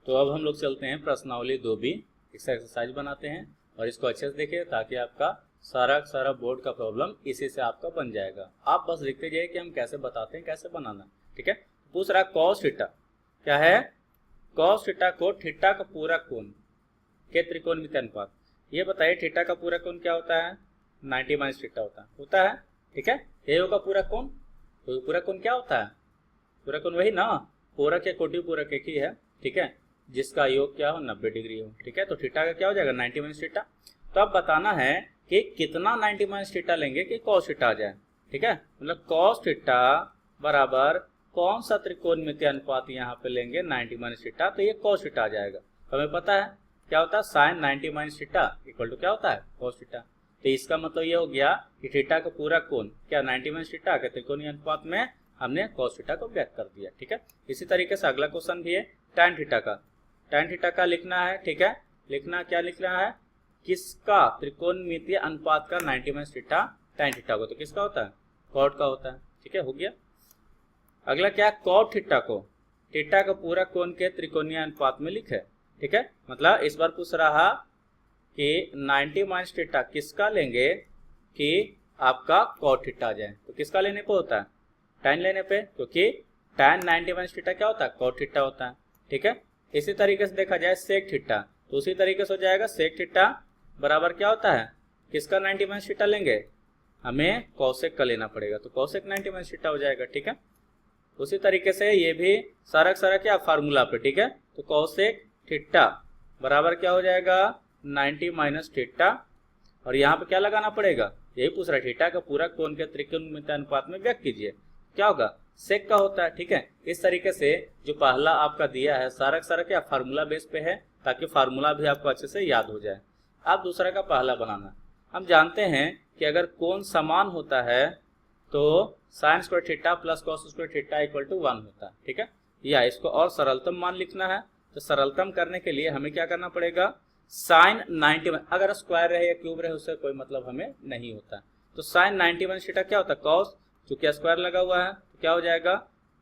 तो अब हम लोग चलते हैं प्रश्नावली 2B इसका एक्सरसाइज बनाते हैं और इसको अच्छे से देखिए ताकि आपका सारा बोर्ड का प्रॉब्लम इसी से आपका बन जाएगा। आप बस लिखते जाइए कि हम कैसे बताते हैं, कैसे बनाना। ठीक है, पूछ रहा कॉस थीटा क्या है। कॉस थीटा को थीटा का पूरा कोण के त्रिकोणमितीय अनुपात, ये बताइए थीटा का पूरा कोण क्या होता है। 90 माइनस थीटा होता है। ठीक है, ये होगा पूरा कोण। तो पूरा कोण क्या होता है, पूरा कोण वही ना, पूरक या कोटि पूरक एक ही है। ठीक है, जिसका योग क्या हो 90 डिग्री हो। ठीक है, तो थीटा का क्या हो जाएगा 90 माइनस थीटा। तो अब बताना है कि कितना 90 माइनस थीटा लेंगे कि कॉस थीटा आ जाए। ठीक है, मतलब कॉस थीटा बराबर कौन सा त्रिकोणमितीय अनुपात यहाँ पे लेंगे 90 माइनस थीटा, तो ये कॉस थीटा आ जाएगा। तो हमें पता है क्या होता है sine 90 minus theta equal to क्या होता है कॉस थीटा। तो इसका मतलब ये हो गया कि थीटा का पूरा कोण क्या 90 माइनस थीटा के त्रिकोणीय अनुपात में हमने कॉस थीटा को व्यक्त कर दिया। ठीक है, इसी तरीके से अगला क्वेश्चन भी है tan थीटा का। tan थीटा का लिखना है। ठीक है, लिखना है किसका त्रिकोणमितीय अनुपात का 90 माइनस थीटा tan थीटा को, तो किसका होता है कॉट का होता है। ठीक है, हो गया। अगला क्या है कॉट थीटा को थीटा का पूरा कोण के त्रिकोणीय अनुपात में लिखे। ठीक है, मतलब इस बार पूछ रहा कि 90 माइनस थीटा किसका लेंगे कि आपका कॉट थीटा आ जाए, तो किसका लेने पे होता है tan लेने पे, क्योंकि tan 90 माइनस थीटा क्या होता है कॉट थीटा होता है। ठीक है, इसी तरीके से देखा जाए सेक थीटा, तो उसी तरीके से हो जाएगा सेक थीटा बराबर क्या होता है किसका 90 माइनस थीटा लेंगे, हमें कॉसेक का लेना पड़ेगा, तो कॉसेक 90 माइनस थीटा हो जाएगा। ठीक है, उसी तरीके से ये भी सारा क्या फार्मूला पे। ठीक है, तो कॉसेक थीटा बराबर क्या हो जाएगा 90 माइनस थीटा, और यहाँ पे क्या लगाना पड़ेगा, यही पूछ रहा है थीटा का पूरा कोण के त्रिकोणमितीय अनुपात में व्यक्त कीजिए, क्या होगा सेक का होता है। ठीक है, इस तरीके से जो पहला आपका दिया है सारा क्या फार्मूला बेस पे है, ताकि फार्मूला भी आपको अच्छे से याद हो जाए। अब दूसरा का पहला बनाना, हम जानते हैं कि अगर कोण समान होता है तो sine square theta plus cos square theta equal to 1 होता है। ठीक है, या इसको और सरलतम मान लिखना है, तो सरलतम करने के लिए हमें क्या करना पड़ेगा साइन 90, अगर स्क्वायर रहे या क्यूब रहे उससे कोई मतलब हमें नहीं होता। तो साइन 90 माइनस थीटा क्या होता है कॉस, चूंकि स्क्वायर लगा हुआ है तो क्या हो जाएगा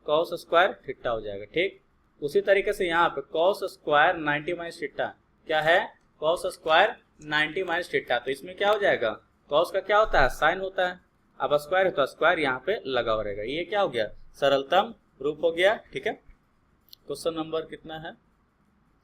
कॉस स्क्वायर थीटा हो जाएगा। ठीक, उसी तरीके से यहाँ पे कॉस स्क्वायर 90 माइनस थीटा क्या है कॉस स्क्वायर 90 माइनस थीटा, तो इसमें क्या हो जाएगा कॉस का क्या होता है साइन होता है, अब स्क्वायर है तो स्क्वायर यहाँ पे लगा हो रहेगा, ये क्या हो गया सरलतम रूप हो गया। ठीक है, क्वेश्चन नंबर कितना है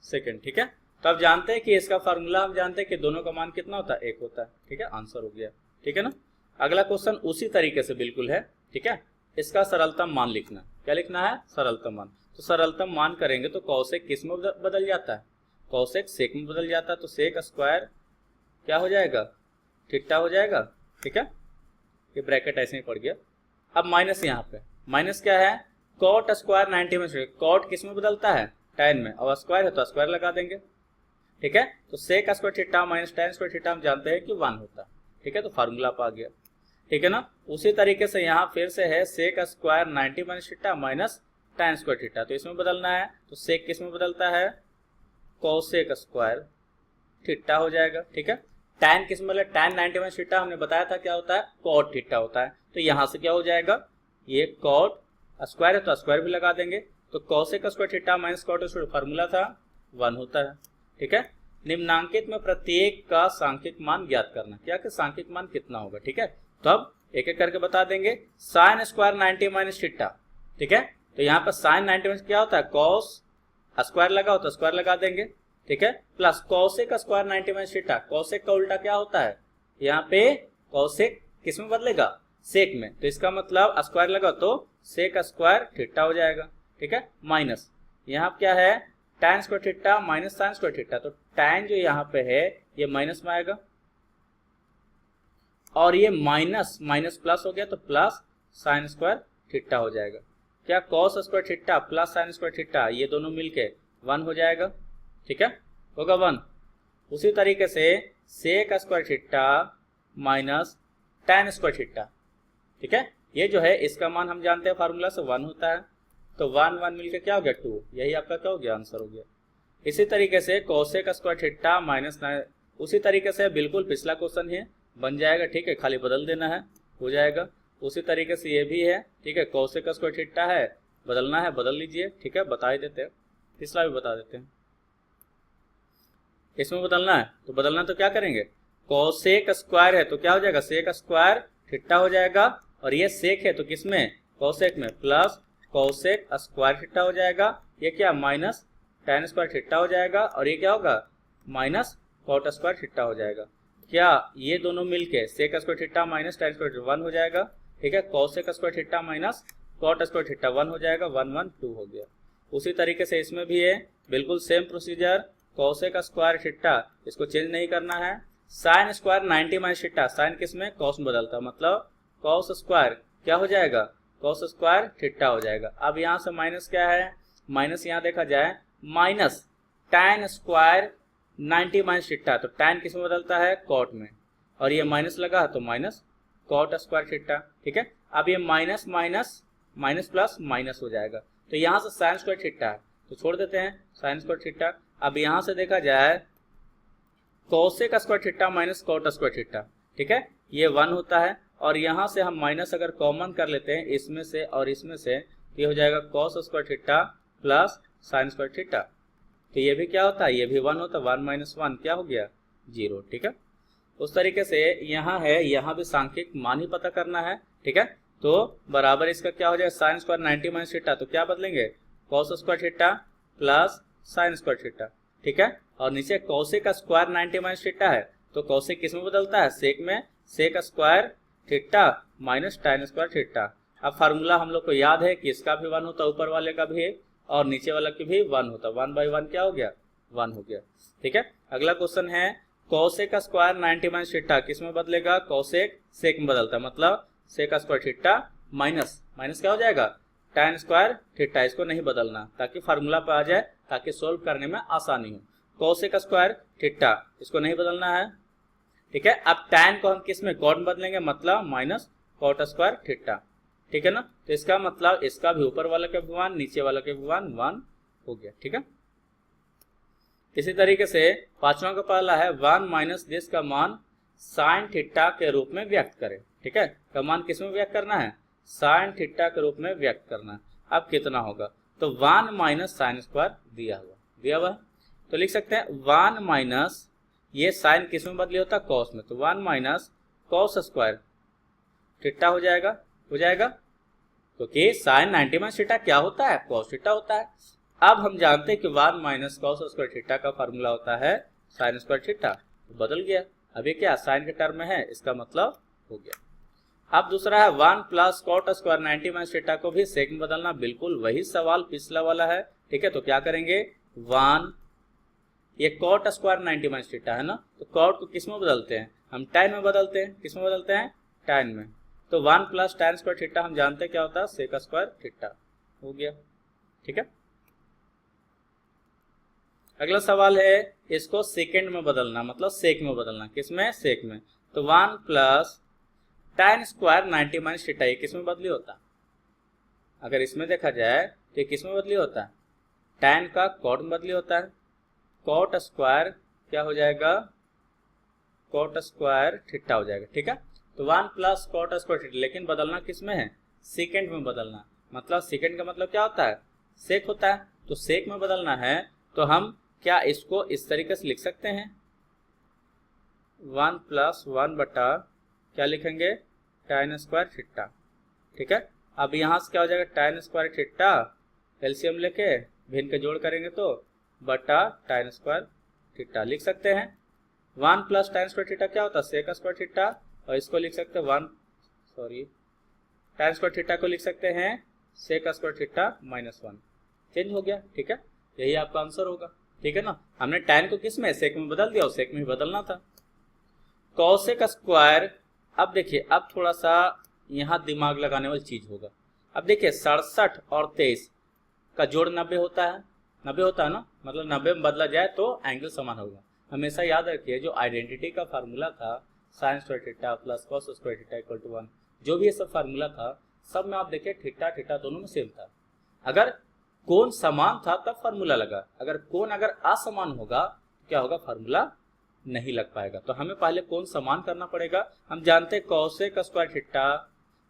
सेकंड। ठीक है, तो अब जानते हैं कि इसका फार्मूला हम जानते हैं कि दोनों का मान कितना होता है 1 होता है। ठीक है, आंसर हो गया। ठीक है ना, अगला क्वेश्चन उसी तरीके से बिल्कुल है। ठीक है, इसका सरलतम मान लिखना, क्या लिखना है सरलतम मान। तो सरलतम मान करेंगे तो कॉसेक किस में बदल जाता है कॉसेक सेक में बदल जाता है, तो सेक स्क्वायर क्या हो जाएगा थीटा हो जाएगा। ठीक है, ये ब्रैकेट ऐसे ही पड़ गया। अब माइनस यहाँ पे माइनस क्या है कॉट स्क्वायर 90 में कॉट किस में बदलता है tan में, और स्क्वायर है तो स्क्वायर लगा देंगे। ठीक है, तो sec square theta minus tan square theta हम जानते हैं कि 1 होता है। ठीक है, तो फार्मूला आ गया। ठीक है ना, उसी तरीके से यहाँ फिर से है sec square 90 minus theta minus tan square theta, तो इसमें बदलना है, तो सेक किस में बदलता है कोसेक स्क्वायर थीटा हो जाएगा। ठीक है, tan किस में बदला tan 90 माइनस थीटा हमने बताया था क्या होता है कॉट थीटा होता है, तो यहाँ से क्या हो जाएगा ये कॉट स्क्वायर है तो स्क्वायर भी लगा देंगे, तो cosec square theta minus cot square formula था 1 होता है। ठीक है, निम्नांकित में प्रत्येक का सांख्यिक मान ज्ञात करना, क्या कि सांख्यिक मान कितना होगा। ठीक है, तो अब एक एक करके बता देंगे साइन स्क्वायर 90 माइनस थीटा। ठीक है, तो यहाँ पर साइन 90 माइनस क्या होता है कॉस स्क्वायर लगा हो तो स्क्वायर लगा देंगे। ठीक है, plus cosec square 90 minus theta, cosec का उल्टा क्या होता है यहाँ पे कॉसेक किस में बदलेगा सेक में, तो इसका मतलब स्क्वायर लगा तो सेक स्क्वायर थीटा हो जाएगा। ठीक है, माइनस यहाँ क्या है tan square theta minus sine square theta, तो tan जो यहाँ पे है ये माइनस में आएगा और ये माइनस माइनस प्लस हो गया तो प्लस साइन स्क्वायर थीटा हो जाएगा। क्या cos square theta plus sign square theta ये दोनों मिलके 1 हो जाएगा। ठीक है, होगा 1। उसी तरीके से sec square theta minus tan square theta. ठीक है, ये जो है इसका मान हम जानते हैं फार्मूला से 1 होता है, तो 1 1 मिलकर क्या हो गया 2, यही आपका क्या हो गया आंसर हो गया। इसी तरीके से कोसेक स्क्वायर थीटा माइनस, उसी तरीके से बिल्कुल पिछला क्वेश्चन है बन जाएगा। ठीक है, खाली बदल देना है हो जाएगा। उसी तरीके से ये भी है। ठीक है, कोसेक स्क्वायर थीटा है बदलना है बदल लीजिए। ठीक है, बता ही देते हैं, पिछला भी बता देते हैं। इसमें बदलना है तो क्या करेंगे, कोसेक स्क्वायर है तो क्या हो जाएगा, सेक स्क्वायर थीटा हो जाएगा, और ये सेक है तो किसमें, कोसेक में, प्लस कोसेक स्क्वायर थीटा हो जाएगा, ये क्या माइनस tan स्क्वायर थीटा हो जाएगा, और ये क्या होगा माइनस कॉट स्क्वायर थीटा हो जाएगा। क्या ये दोनों मिलके sec square theta minus tan square 1 हो जाएगा, ठीक है, cosec square theta minus cot square theta 1 हो जाएगा, 1 1 2 हो गया। उसी तरीके से इसमें भी है बिल्कुल same procedure, cosec square theta इसको चेंज नहीं करना है, sine square 90 minus theta, sine किसमें कॉस में बदलता है, मतलब कॉस स्क्वायर क्या हो जाएगा, कॉस स्क्वायर थीटा हो जाएगा। अब यहाँ से माइनस क्या है, माइनस यहाँ देखा जाए minus tan square 90 minus theta, तो tan किसमें बदलता है, कॉट में, और ये माइनस लगा तो माइनस कॉट स्क्वायर थीटा, ठीक है। अब ये minus minus minus plus minus हो जाएगा, तो यहाँ से साइन स्क्वायर थीटा है तो छोड़ देते हैं साइन स्क्वायर थीटा। अब यहाँ से देखा जाए cosec square theta minus cot square theta, ठीक है, ये 1 होता है, और यहाँ से हम माइनस अगर कॉमन कर लेते हैं इसमें से और इसमें से, तो ये हो जाएगा cos square theta plus sign square theta, तो ये भी क्या होता है, ये भी 1 होता है, 1 माइनस 1 क्या हो गया 0, ठीक है। उस तरीके से यहाँ है, यहाँ भी सांख्यिक मान ही पता करना है, ठीक है, तो बराबर इसका क्या हो जाएगा साइन स्क्वायर 90 माइनस थीटा, तो क्या बदलेंगे cos square theta plus sign square theta, ठीक है, और नीचे कोसेक का स्क्वायर 90 माइनस थीटा है तो कोसेक किस में बदलता है, सेक में, sec square theta minus tan square theta. अब फार्मूला हम लोग को याद है कि इसका भी 1 होता है, ऊपर वाले का भी और नीचे वाला की भी 1 होता है, 1 बाई 1 क्या हो गया 1 हो गया, ठीक है। अगला क्वेश्चन है कोसेक का स्क्वायर 90 माइनस थीटा किस में बदलेगा, कोसेक सेक में बदलता है, मतलब sec square theta minus minus क्या हो जाएगा tan स्क्वायर थीटा, इसको नहीं बदलना ताकि फार्मूला पे आ जाए, ताकि सोल्व करने में आसानी हो। कोसेक स्क्वायर थीटा इसको नहीं बदलना है, ठीक है। अब tan को हम किस में कॉट में बदलेंगे, मतलब माइनस कॉट स्क्वायर थीटा, ठीक है ना, तो इसका मतलब इसका भी ऊपर वाला का भी 1 नीचे वाला का भी 1 हो गया, ठीक है। इसी तरीके से पांचवा का पहला है 1 माइनस दिस का मान साइन थीटा के रूप में व्यक्त करें, ठीक है, का मान किस में व्यक्त करना है, साइन थीटा के रूप में व्यक्त करना है। अब कितना होगा, तो 1 माइनस साइन स्क्वायर दिया हुआ है, तो लिख सकते हैं 1 माइनस, ये साइन किस में बदली होता है कॉस में, तो 1 माइनस कॉस स्क्वायर थीटा हो जाएगा क्योंकि साइन 90 माइनस थीटा क्या होता है, कॉस थीटा होता है। अब हम जानते हैं कि 1 माइनस कॉस स्क्वायर थीटा का फार्मूला होता है साइन स्क्वायर थीटा, तो बदल गया, अभी क्या साइन के टर्म में है, इसका मतलब हो गया। अब दूसरा है 1 plus cot square 90 minus theta को भी सेक में बदलना, बिल्कुल वही सवाल पिछला वाला है, ठीक है, तो क्या करेंगे 1, ये कॉट स्क्वायर 90 माइनस थीटा है ना, तो कॉट को किस में बदलते हैं, हम tan में बदलते हैं, किस में बदलते हैं tan में, तो 1 प्लस tan स्क्वायर थीटा हम जानते हैं क्या होता है सेक स्क्वायर थीटा हो गया, ठीक है। अगला सवाल है इसको सेकेंड में बदलना, मतलब सेक में बदलना, किसमें सेक में, तो 1 plus tan square 90 minus theta ये किस में बदली होता है, अगर इसमें देखा जाए तो ये किस में बदली होता है, tan का कॉट में बदली होता है, कॉट स्क्वायर क्या हो जाएगा, कॉट स्क्वायर थीटा हो जाएगा, ठीक है, तो 1 प्लस कॉट स्क्वायर थीटा, लेकिन बदलना किस में है, सेकेंड में बदलना, मतलब सेकेंड का मतलब क्या होता है सेक होता है, तो सेक में बदलना है, तो हम क्या इसको इस तरीके से लिख सकते हैं 1 प्लस 1 बटा क्या लिखेंगे tan स्क्वायर थीटा, ठीक है। अब यहाँ से क्या हो जाएगा tan स्क्वायर थीटा, एलसीएम लेके भिन्न के जोड़ करेंगे तो बटा tan स्क्वायर थीटा लिख सकते हैं। 1 प्लस tan स्क्वायर थीटा क्या होता है सेक स्क्वायर थीटा, और इसको लिख सकते हैं tan स्क्वायर थीटा को लिख सकते हैं sec square theta minus 1, change हो गया, ठीक है, यही आपका आंसर होगा, ठीक है ना। हमने tan को किस में सेक में बदल दिया, और सेक में ही बदलना था। कोसेक स्क्वायर, अब देखिए अब थोड़ा सा यहाँ दिमाग लगाने वाली चीज होगा। अब देखिए 67 और 23 का जोड़ 90 होता है, 90 होता है ना, मतलब 90 में बदला जाए तो एंगल समान होगा। हमेशा याद रखिए जो आइडेंटिटी का फार्मूला था sine square theta plus cos square theta equal to 1, जो भी ये सब फार्मूला था सब में आप देखिए थीटा थीटा दोनों में सेम था। अगर कोण समान था तब फार्मूला लगा, अगर कोण अगर असमान होगा क्या होगा, फार्मूला नहीं लग पाएगा। तो हमें पहले कोण समान करना पड़ेगा। हम जानते हैं कोसेक स्क्वायर थीटा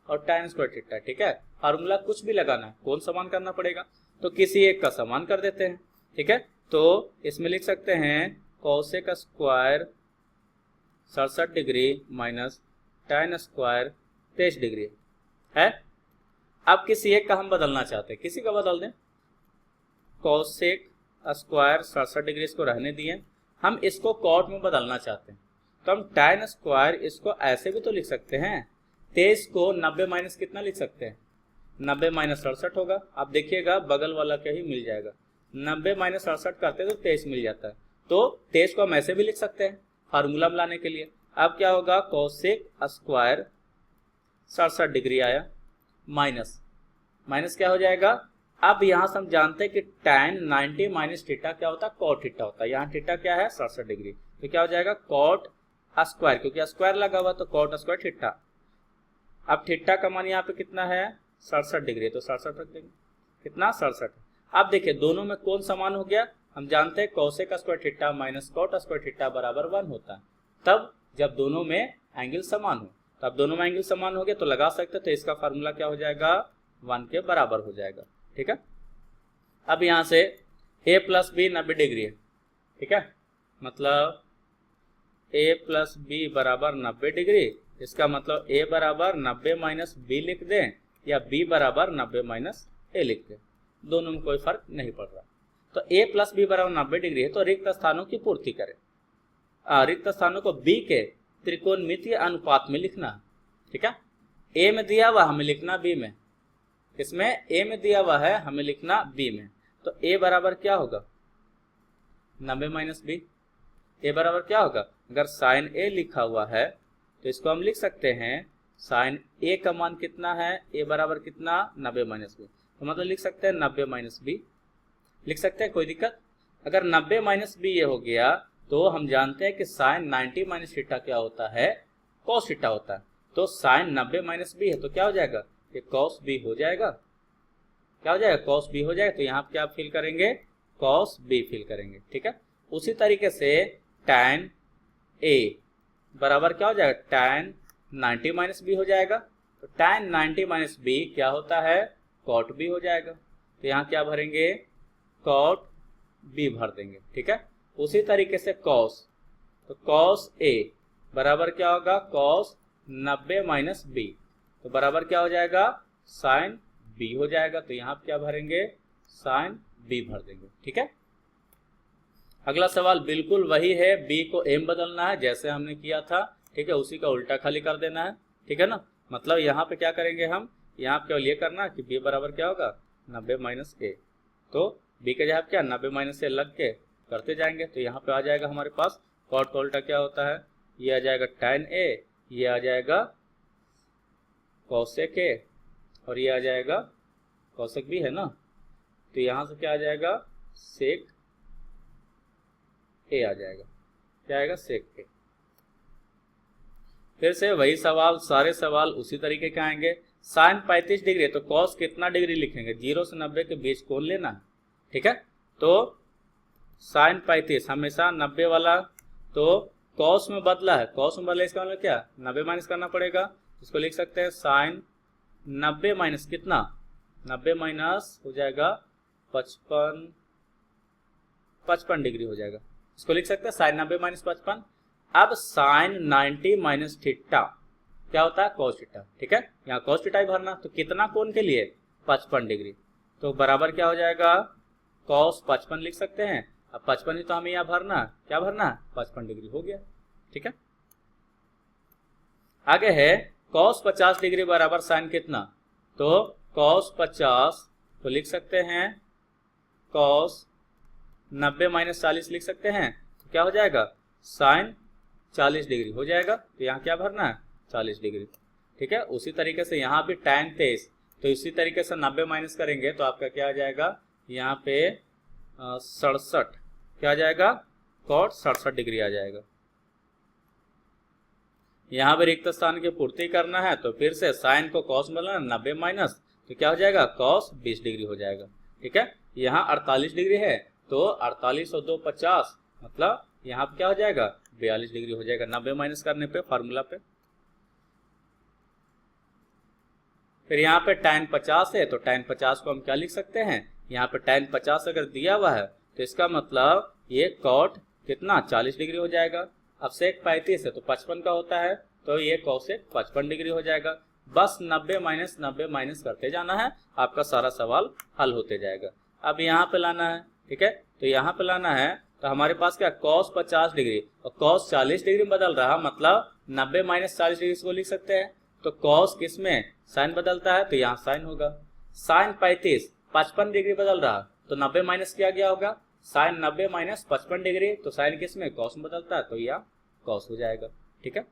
और tan स्क्वायर थीटा, ठीक है, फार्मूला कुछ भी लगाना कोण समान करना पड़ेगा, तो किसी एक का समान कर देते हैं, ठीक है। तो इसमें लिख सकते हैं cosec square 67 degree minus tan square 23 degree है। अब किसी एक का हम बदलना चाहते हैं, किसी का बदल दें। कोसेक स्क्वायर 67 डिग्री इसको रहने दिए, हम इसको कॉट में बदलना चाहते हैं, तो हम tan स्क्वायर इसको ऐसे भी तो लिख सकते हैं। 23 को 90 माइनस कितना लिख सकते हैं, 90 माइनस 67 होगा। आप देखिएगा बगल वाला क्या ही मिल जाएगा, 90 माइनस 67 करते हैं तो 23 मिल जाता है। तो 23 को हम ऐसे भी लिख सकते हैं फार्मूला में लाने के लिए। अब क्या होगा, कोसेक स्क्वायर 67 डिग्री आया माइनस माइनस क्या हो जाएगा। अब यहाँ से हम जानते हैं कि tan 90 माइनस थीटा क्या होता है, कॉट थीटा होता है। यहाँ थीटा क्या है 67 डिग्री, तो क्या हो जाएगा कॉट स्क्वायर, क्योंकि स्क्वायर लगा हुआ तो कॉट स्क्वायर थीटा। अब थीटा का मान यहाँ पे कितना है 67 डिग्री, तो 67 रख देंगे, कितना 67। अब देखिए दोनों में कौन समान हो गया, हम जानते हैं cosec square theta minus cot square theta बराबर 1 होता है। तब जब दोनों में एंगल समान हो, तो अब दोनों में एंगल समान हो गया तो लगा सकते, तो इसका फार्मूला क्या हो जाएगा 1 के बराबर हो जाएगा। ठीक है, अब यहाँ से a प्लस बी 90 डिग्री है, ठीक है, मतलब a प्लस बी बराबर 90 डिग्री। इसका मतलब a बराबर 90 माइनस बी लिख दें या b बराबर 90 माइनस a लिख दें, दोनों में कोई फर्क नहीं पड़ रहा। तो a प्लस बी बराबर 90 डिग्री है, तो रिक्त स्थानों की पूर्ति करें। रिक्त स्थानों को b के त्रिकोणमितीय अनुपात में लिखना है। ठीक है, a में दिया हुआ हमें लिखना b में, इसमें a में दिया हुआ है हमें लिखना b में। तो a बराबर क्या होगा 90 माइनस बी, a बराबर क्या होगा, अगर साइन a लिखा हुआ है तो इसको हम लिख सकते हैं साइन a का मान कितना है, a बराबर कितना 90 माइनस बी, तो मतलब लिख सकते हैं 90 माइनस बी लिख सकते हैं, कोई दिक्कत। अगर 90 माइनस बी ये हो गया तो हम जानते हैं कि साइन 90 माइनस थीटा क्या होता है, कॉस थीटा होता है। तो साइन 90 माइनस बी है तो क्या हो जाएगा, ये कॉस बी हो जाएगा, क्या हो जाएगा कॉस बी हो जाएगा। तो यहाँ क्या फिल करेंगे, कॉस बी फिल करेंगे। ठीक है, उसी तरीके से tan a बराबर क्या हो जाएगा, tan 90 माइनस बी हो जाएगा। तो tan 90 माइनस बी क्या होता है, कॉट बी हो जाएगा। तो यहाँ क्या भरेंगे, कॉट बी भर देंगे। ठीक है, उसी तरीके से कॉस, तो कॉस a बराबर क्या होगा, कॉस 90 माइनस बी, तो बराबर क्या हो जाएगा, साइन b हो जाएगा। तो यहाँ क्या भरेंगे, साइन b भर देंगे। ठीक है, अगला सवाल बिल्कुल वही है, b को m बदलना है जैसे हमने किया था। ठीक है, उसी का उल्टा खाली कर देना है। ठीक है ना, मतलब यहाँ पे क्या करेंगे हम, यहाँ पे केवल ये करना कि b बराबर क्या होगा 90 माइनस a, तो b के जगह क्या 90 माइनस a लग के करते जाएंगे। तो यहाँ पे आ जाएगा हमारे पास कॉट का उल्टा क्या होता है, ये आ जाएगा tan a, ये आ जाएगा कोसेक a और ये आ जाएगा कोसेक b है ना, तो यहाँ से क्या आ जाएगा सेक a आ जाएगा, क्या आएगा सेक a। फिर से वही सवाल, सारे सवाल उसी तरीके के आएंगे। साइन 35 डिग्री, तो कॉस कितना डिग्री लिखेंगे, 0 से 90 के बीच कौन लेना है। ठीक है, तो साइन 35 हमेशा 90 वाला, तो कॉस में बदला है, कॉस में बदला इसका मतलब क्या 90 माइनस करना पड़ेगा। इसको लिख सकते हैं साइन 90 माइनस कितना, 90 माइनस हो जाएगा 55 डिग्री हो जाएगा। इसको लिख सकते हैं साइन 90 माइनस 55। अब साइन 90 माइनस थीटा क्या होता है, कॉस थीटा। ठीक है, यहाँ कॉस थीटा ही भरना, तो कितना कोण के लिए 55 डिग्री, तो बराबर क्या हो जाएगा कॉस 55 लिख सकते हैं। अब 55 ही तो हमें यहाँ भरना, क्या भरना 55 डिग्री हो गया। ठीक है, आगे है कॉस 50 डिग्री बराबर साइन कितना, तो कॉस 50 तो लिख सकते हैं कॉस 90 माइनस 40 लिख सकते हैं, तो क्या हो जाएगा साइन 40 डिग्री हो जाएगा। तो यहाँ क्या भरना है 40 डिग्री। ठीक है, उसी तरीके से यहाँ भी tan 23, तो इसी तरीके से 90 माइनस करेंगे तो आपका क्या आ जाएगा, यहाँ पे 67 क्या आ जाएगा, कॉट 67 डिग्री आ जाएगा। यहाँ पे रिक्त स्थान की पूर्ति करना है, तो फिर से साइन को कॉस में लेना 90 माइनस, तो क्या हो जाएगा कॉस 20 डिग्री हो जाएगा। ठीक है, यहाँ 48 डिग्री है, तो 48 और 2 50, मतलब यहाँ पे क्या हो जाएगा 42 डिग्री हो जाएगा 90 माइनस करने पे फार्मूला पे। फिर यहाँ पे tan 50 है, तो tan 50 को हम क्या लिख सकते हैं, यहाँ पे tan 50 अगर दिया हुआ है तो इसका मतलब ये cot कितना 40 डिग्री हो जाएगा। अब सेक 35 है तो 55 का होता है, तो ये कोसेक 55 डिग्री हो जाएगा। बस 90 माइनस करते जाना है, आपका सारा सवाल हल होते जाएगा। अब यहाँ पे लाना है, ठीक है, तो यहाँ पे लाना है तो हमारे पास क्या cos 50 डिग्री और cos 40 डिग्री में बदल रहा, मतलब 90 माइनस 40 डिग्री को लिख सकते हैं। तो cos किस में साइन बदलता है, तो यहाँ साइन होगा। साइन 35 55 डिग्री बदल रहा, तो 90 माइनस किया गया होगा, साइन 90 माइनस 55 डिग्री, तो साइन किस में cos में बदलता है, तो यह cos हो जाएगा। ठीक है,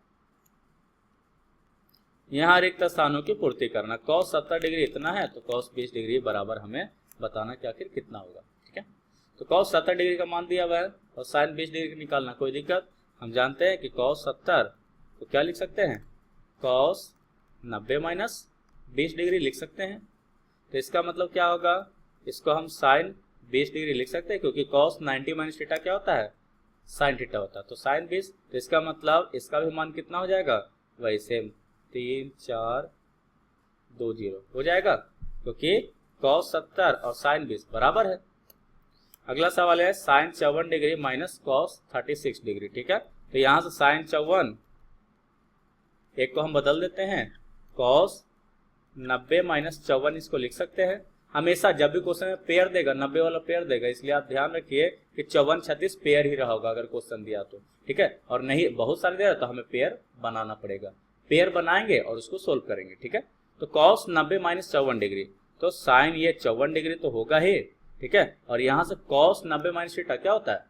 यहाँ रिक्त स्थानों की पूर्ति करना। cos 70 डिग्री इतना है तो cos 20 डिग्री बराबर हमें बताना कि आखिर कितना होगा। ठीक है, तो cos 70 डिग्री का मान दिया हुआ है और साइन 20 डिग्री निकालना, कोई दिक्कत। हम जानते हैं कि cos 70 तो क्या लिख सकते हैं, cos 90 माइनस 20 डिग्री लिख सकते हैं। तो इसका मतलब क्या होगा, इसको हम साइन 20 डिग्री लिख सकते हैं, क्योंकि cos 90 माइनस थीटा क्या होता है, साइन थीटा होता है। तो साइन 20, तो इसका मतलब इसका भी मान कितना हो जाएगा, वही सेम 3 4 2 0 हो जाएगा, क्योंकि cos 70 और साइन 20 बराबर है। अगला सवाल है sine 54 degree minus cos 36 degree. ठीक है, तो यहाँ से साइन 54 एक को हम बदल देते हैं, cos 90 माइनस 54 इसको लिख सकते हैं। हमेशा जब भी क्वेश्चन में पेयर देगा, 90 वाला पेयर देगा, इसलिए आप ध्यान रखिए कि 54 36 पेयर ही रहा होगा अगर क्वेश्चन दिया तो। ठीक है, और नहीं बहुत सारे दे रहा तो हमें पेयर बनाना पड़ेगा, पेयर बनाएंगे और उसको सोल्व करेंगे। ठीक है, तो cos 90 माइनस 54 डिग्री, तो साइन ये 54 डिग्री तो होगा ही। ठीक है, और यहाँ से cos 90 माइनस थीटा क्या होता है,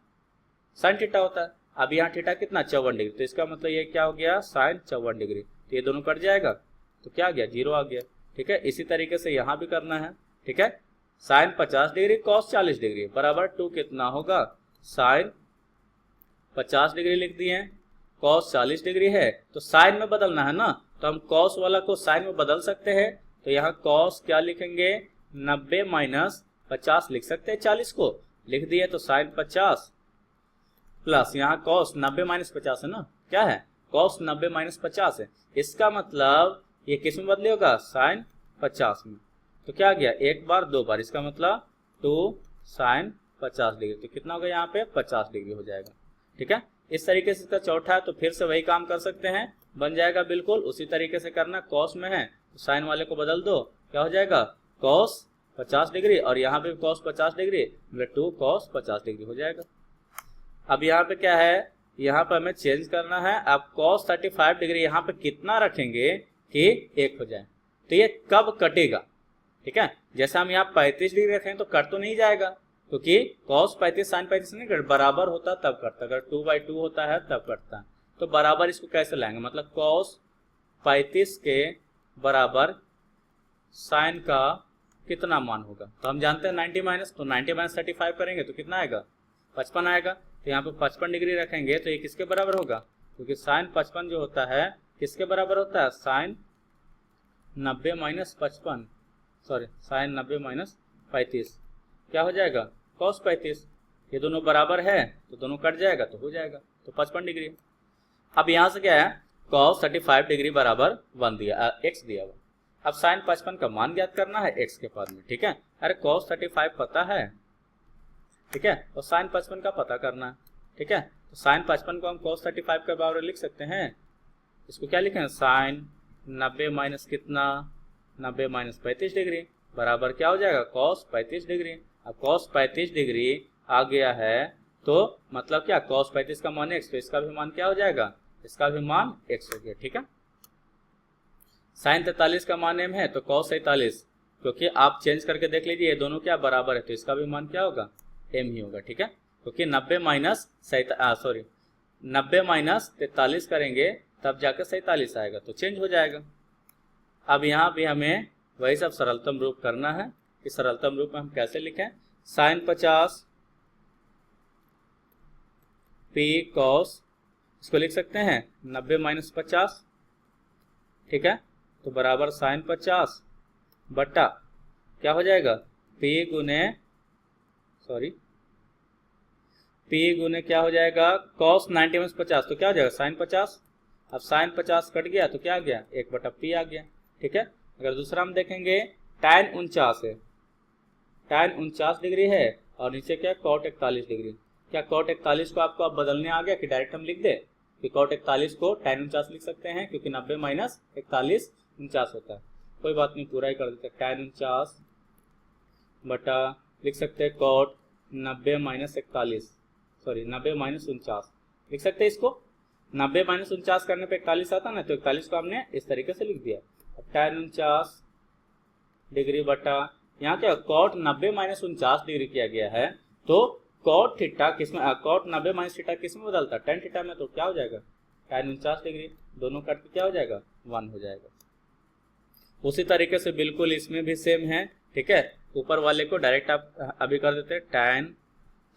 साइन थीटा होता है। अब यहाँ थीटा कितना 54 डिग्री, तो इसका मतलब ये क्या हो गया, साइन 54 डिग्री। तो ये दोनों कट जाएगा तो क्या आ गया, 0 आ गया। ठीक है, इसी तरीके से यहाँ भी करना है। ठीक है, साइन 50 डिग्री cos 40 डिग्री बराबर 2 कितना होगा, साइन 50 डिग्री लिख दिए, cos 40 डिग्री है तो साइन में बदलना है ना, तो हम cos वाला को साइन में बदल सकते हैं। तो यहाँ cos क्या लिखेंगे, 90 माइनस 50 लिख सकते हैं, 40 को लिख दिए तो साइन 50 प्लस यहाँ cos 90 माइनस 50 है ना, क्या है cos 90 माइनस 50 है। इसका मतलब ये किस में बदले होगा, साइन 50 में। तो क्या आ गया, एक बार दो बार, इसका मतलब 2 साइन 50 डिग्री, तो कितना होगा यहाँ पे 50 डिग्री हो जाएगा। ठीक है, इस तरीके से इसका चौथा है, तो फिर से वही काम कर सकते हैं, बन जाएगा बिल्कुल उसी तरीके से करना। cos में है तो साइन वाले को बदल दो, क्या हो जाएगा cos 50 डिग्री, और यहाँ पे cos 50 डिग्री मतलब 2 cos 50 डिग्री हो जाएगा। अब यहाँ पे क्या है, यहाँ पे हमें चेंज करना है। अब cos 35 डिग्री यहाँ पे कितना रखेंगे कि 1 हो जाए, तो ये कब कटेगा। ठीक है, जैसे हम यहाँ 35 डिग्री रखें तो कट तो नहीं जाएगा, क्योंकि cos 35 sin 35 नहीं कट, बराबर होता तब कटता, अगर 2/2 होता है तब कटता है। तो बराबर इसको कैसे लाएंगे, मतलब cos 35 के बराबर साइन का कितना मान होगा, तो हम जानते हैं 90 माइनस, तो 90 माइनस 35 करेंगे तो कितना आएगा, 55 आएगा। तो यहाँ पे 55 डिग्री रखेंगे तो ये किसके बराबर होगा, क्योंकि साइन 55 जो होता है किसके बराबर होता है, sine 90 minus 55, sorry sine 90 minus 35 क्या हो जाएगा, cos 35। ये दोनों बराबर है तो दोनों कट जाएगा तो हो जाएगा, तो 55 डिग्री। अब यहाँ से क्या है, cos 35 डिग्री बराबर 1 दिया, x दिया हुआ। अब साइन 55 का मान ज्ञात करना है x के पद में। ठीक है, अरे cos 35 पता है, ठीक है, और साइन 55 का पता करना है। ठीक है, तो साइन 55 को हम cos 35 के बराबर लिख सकते हैं। इसको क्या लिखें, साइन 90 माइनस कितना, 90 माइनस 35 डिग्री बराबर क्या हो जाएगा, cos 35 डिग्री। अब cos 35 डिग्री आ गया है तो मतलब क्या, cos 35 का मान x, तो इसका भी मान क्या हो जाएगा, इसका भी मान x हो गया। ठीक है, साइन 43 का मान m है तो cos 47, क्योंकि आप चेंज करके देख लीजिए ये दोनों क्या बराबर है, तो इसका भी मान क्या होगा, m ही होगा। ठीक है, क्योंकि 90 माइनस 43 करेंगे तब जाकर 47 आएगा, तो चेंज हो जाएगा। अब यहाँ भी हमें वही सब सरलतम रूप करना है कि सरलतम रूप में हम कैसे लिखें, साइन 50 p cos, इसको लिख सकते हैं 90 माइनस 50। ठीक है, तो बराबर साइन 50 बटा क्या हो जाएगा, p गुने क्या हो जाएगा, cos 90 माइनस 50, तो क्या हो जाएगा साइन 50। अब साइन 50 कट गया तो क्या आ गया, 1/p आ गया। ठीक है, अगर दूसरा हम देखेंगे tan 49 है, tan 49 डिग्री है और नीचे क्या cot 41 डिग्री, क्या cot 41 को आपको अब बदलने आ गया कि डायरेक्ट हम लिख दे कि cot 41 को tan 49 लिख सकते हैं, क्योंकि 90 माइनस 41 49 होता है। कोई बात नहीं, पूरा ही कर देते हैं। tan 49 बटा लिख सकते हैं cot 90 माइनस 41, सॉरी 90 माइनस 49 लिख सकते हैं इसको। 90 माइनस 49 करने पे 41 आता ना, तो 41 को हमने इस तरीके से लिख दिया। अब tan 49 डिग्री बटा यहाँ क्या cot 90 माइनस 49 डिग्री किया गया है, तो cot थीटा किसमें, cot 90 माइनस थीटा किसमें बदलता है, tan थीटा में। तो क्या हो जाएगा tan 49 डिग्री, दोनों कट के क्या हो जाएगा 1 हो जाएगा। उसी तरीके से बिल्कुल इसमें भी सेम है, ठीक है। ऊपर वाले को डायरेक्ट आप अभी कर देते हैं, tan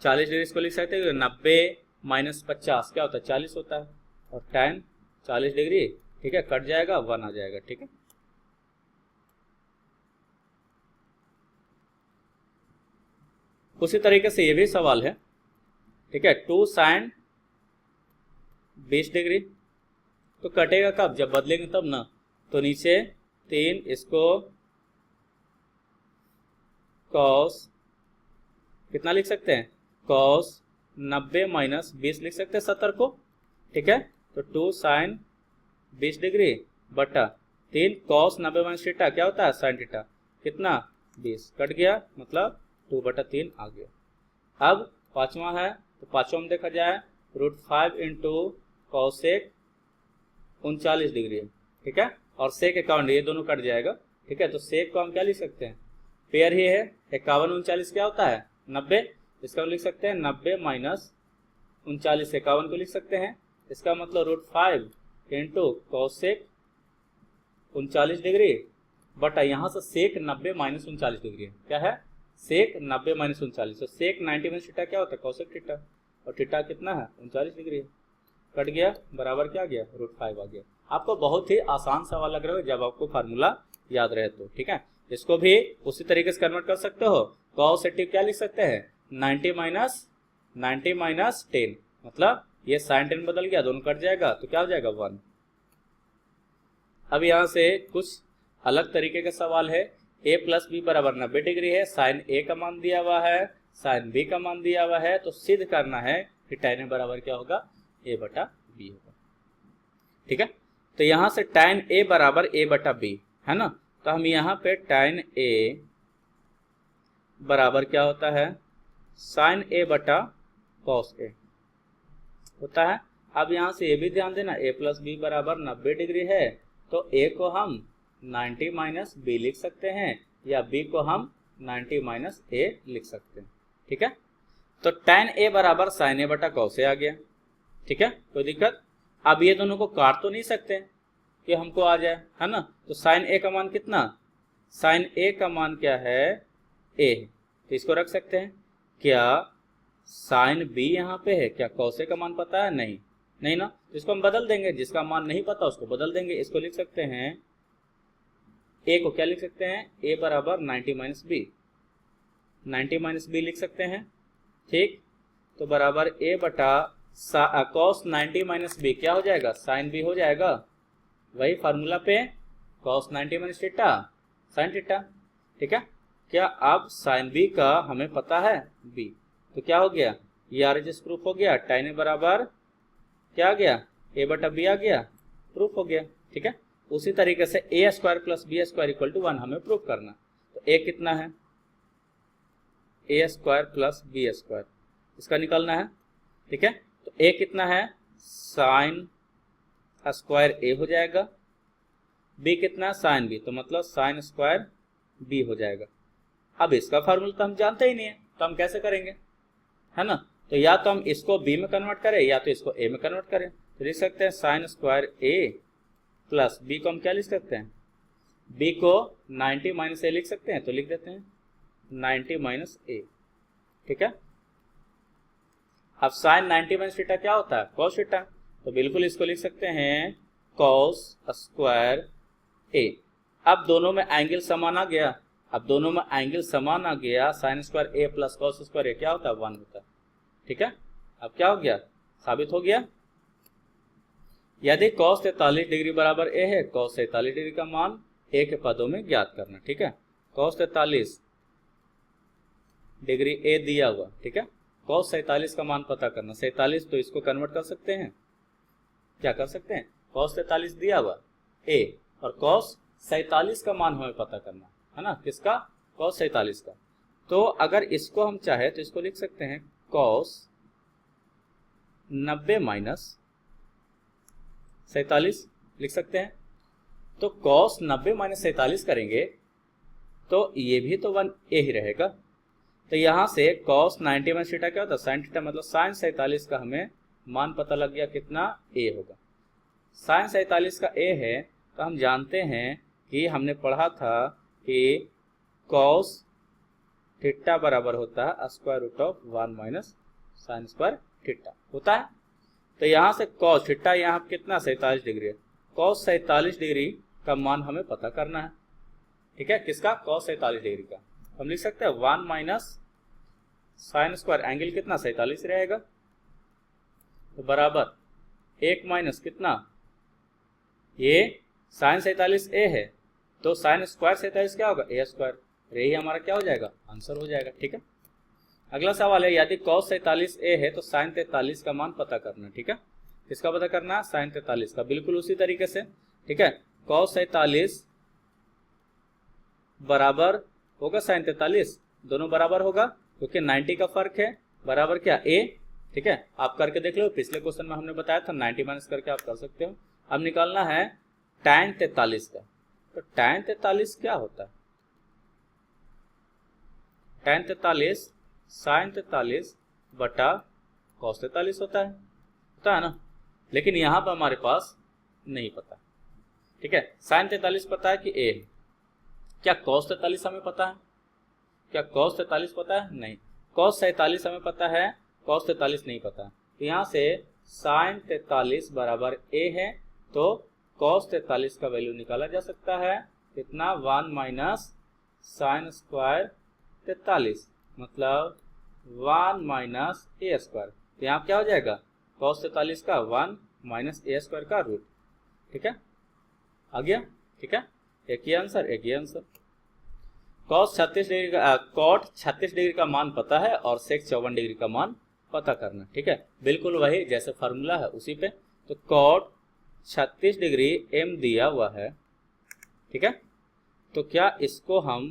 40 डिग्री इसको लिख सकते हैं, 90 माइनस 50 क्या होता है 40 होता है, और tan 40 डिग्री, ठीक है, कट जाएगा 1 आ जाएगा, ठीक है। उसी तरीके से ये भी सवाल है, ठीक है। 2 sin 20 डिग्री, तो कटेगा कब, जब बदलेंगे तब ना। तो नीचे 3, इसको cos कितना लिख सकते हैं, cos 90 माइनस 20 लिख सकते हैं 70 को, ठीक है। तो 2 sin 20 डिग्री बटा 3 cos 90 माइनस थीटा क्या होता है sin थीटा, कितना 20, कट गया, मतलब 2/3 आ गया। अब पांचवा है, तो पांचवा में देखा जाए √5 इंटू कॉसेक 39 डिग्री है, ठीक है, और सेक 51, ये दोनों कट जाएगा, ठीक है। तो सेक को हम क्या लिख सकते हैं, पेयर ही है, 51 39 क्या होता है 90, इसका हम लिख सकते हैं 90 माइनस 39, 51 को लिख सकते हैं। इसका मतलब √5 इंटू कॉसेक 39 डिग्री बटा यहाँ से सेक 90 माइनस 39 डिग्री है, क्या है सेक 90 माइनस 39, तो सेक 90 माइनस थीटा क्या होता है कॉसेक थीटा, और थीटा कितना है 39 डिग्री है, कट गया, बराबर क्या आ गया √5 आ गया। आपको बहुत ही आसान सवाल लग रहा है जब आपको फार्मूला याद रहे तो, ठीक है। इसको भी उसी तरीके से कन्वर्ट कर सकते हो, कॉसेक क्या लिख सकते हैं 90 माइनस 10, मतलब ये sin 10 बदल गया, दोनों कट जाएगा, तो क्या हो जाएगा 1। अब यहाँ से कुछ अलग तरीके का सवाल है, a प्लस बी बराबर 90 डिग्री है, साइन a का मान दिया हुआ है, साइन b का मान दिया हुआ है, तो सिद्ध करना है कि tan a बराबर क्या होगा a बटा b होगा, ठीक है। तो यहाँ से tan a बराबर a बटा b है ना, तो हम यहाँ पे tan a बराबर क्या होता है साइन a बटा cos a होता है। अब यहाँ से ये भी ध्यान देना, a प्लस बी बराबर 90 डिग्री है, तो a को हम 90 माइनस बी लिख सकते हैं, या b को हम 90 माइनस a लिख सकते हैं, ठीक है। तो tan a बराबर sin a बटा cos a आ गया, ठीक है, कोई दिक्कत। अब ये दोनों को काट तो नहीं सकते कि हमको आ जाए, है ना। तो sin a का मान कितना, sin a का मान क्या है a, तो इसको रख सकते हैं। क्या sin b यहाँ पे है, क्या cos a का मान पता है, नहीं ना, तो इसको हम बदल देंगे, जिसका मान नहीं पता उसको बदल देंगे। इसको लिख सकते हैं a को क्या लिख सकते हैं, a बराबर 90 माइनस बी, 90 माइनस बी लिख सकते हैं, ठीक। तो बराबर a बटा cos 90 माइनस बी क्या हो जाएगा साइन बी हो जाएगा, वही फार्मूला पे cos 90 minus theta sine theta, ठीक है। क्या अब साइन बी का हमें पता है b, तो क्या हो गया ये RHS प्रूफ हो गया, tan a बराबर क्या आ गया a बटा b आ गया, प्रूफ हो गया, ठीक है। उसी तरीके से a square plus B square equal to 1 हमें प्रूफ करना, तो a कितना है a square plus B square, इसका निकालना है, ठीक है। तो a कितना है साइन स्क्वायर a हो जाएगा, b कितना साइन b, तो मतलब साइन स्क्वायर b हो जाएगा। अब इसका फार्मूला तो हम जानते ही नहीं है, तो हम कैसे करेंगे, है ना। तो या तो हम इसको b में कन्वर्ट करें या तो इसको a में कन्वर्ट करें, तो लिख सकते हैं sine square a plus b को हम क्या लिख सकते हैं, b को 90 माइनस a लिख सकते हैं, तो लिख देते हैं 90 माइनस a, ठीक है। अब साइन 90 माइनस थीटा क्या होता है cos थीटा, तो बिल्कुल इसको लिख सकते हैं cos स्क्वायर a। अब दोनों में एंगल समान आ गया, अब दोनों में एंगल समान आ गया, sine square a plus cos square a क्या होता है 1 होता है, ठीक है। अब क्या हो गया साबित हो गया, यदि cos 43 डिग्री बराबर a है, cos 43 डिग्री का मान a के पदों में ज्ञात करना, ठीक है। cos 43 डिग्री a दिया हुआ, ठीक है, cos 47 का मान पता करना, 47 तो इसको कन्वर्ट कर सकते हैं, क्या कर सकते हैं, cos 43 दिया हुआ a और cos 47 का मान हमें पता करना है ना, किसका, cos 47 का। तो अगर इसको हम चाहे तो इसको लिख सकते हैं cos 90 माइनस 47 लिख सकते हैं। तो cos 90 माइनस 47 करेंगे तो ये भी तो 1a ही रहेगा। तो यहाँ से cos 90 माइनस थीटा क्या होता है, साइन थीटा, मतलब साइन 47 का हमें मान पता लग गया, कितना a होगा। साइन 47 का a है तो हम जानते हैं कि हमने पढ़ा था कि cos थीटा बराबर होता है square root of 1 minus sine square theta होता है। तो यहाँ से cos थीटा यहाँ कितना 47 डिग्री है, cos 47 डिग्री का मान हमें पता करना है, ठीक है, किसका, cos 47 डिग्री का। हम लिख सकते हैं 1 माइनस साइन स्क्वायर एंगल कितना 47 रहेगा, तो बराबर 1 माइनस कितना, ये साइन 47 a है तो साइन स्क्वायर 47 क्या होगा, a स्क्वायर, यही हमारा क्या हो जाएगा, आंसर हो जाएगा, ठीक है। अगला सवाल है, यदि cos 47 a है तो साइन 43 का मान पता करना, ठीक है, किसका पता करना है, साइन 43 का, बिल्कुल उसी तरीके से, ठीक है। cos 47 बराबर होगा साइन 43, दोनों बराबर होगा क्योंकि 90 का फर्क है, बराबर क्या, a, ठीक है। आप करके देख लो, पिछले क्वेश्चन में हमने बताया था 90 माइनस करके आप कर सकते हो। अब निकालना है tan 43 का, तो tan 43 क्या होता है, tan 43 साइन 43 बटा cos 43 होता है ना, लेकिन यहाँ पर हमारे पास नहीं पता, ठीक है। साइन 43 पता है कि a है, क्या cos 43 हमें पता है, क्या cos 43 पता है, नहीं, cos 47 हमें पता है, cos 43 नहीं पता। तो यहाँ से साइन 43 बराबर a है तो cos 43 का वैल्यू निकाला जा सकता है, कितना, 1 माइनस साइन स्क्वायर 43, मतलब 1 माइनस a स्क्वायर। तो यहाँ क्या हो जाएगा, cos 43 का 1 माइनस a स्क्वायर का रूट, ठीक है, आ गया, ठीक है, एक ही आंसर, एक ही आंसर। cos 36 डिग्री का cot 36 डिग्री का मान पता है और sec 54 डिग्री का मान पता करना, ठीक है, बिल्कुल वही जैसे फार्मूला है उसी पे। तो cot 36 डिग्री m दिया हुआ है, ठीक है, तो क्या इसको हम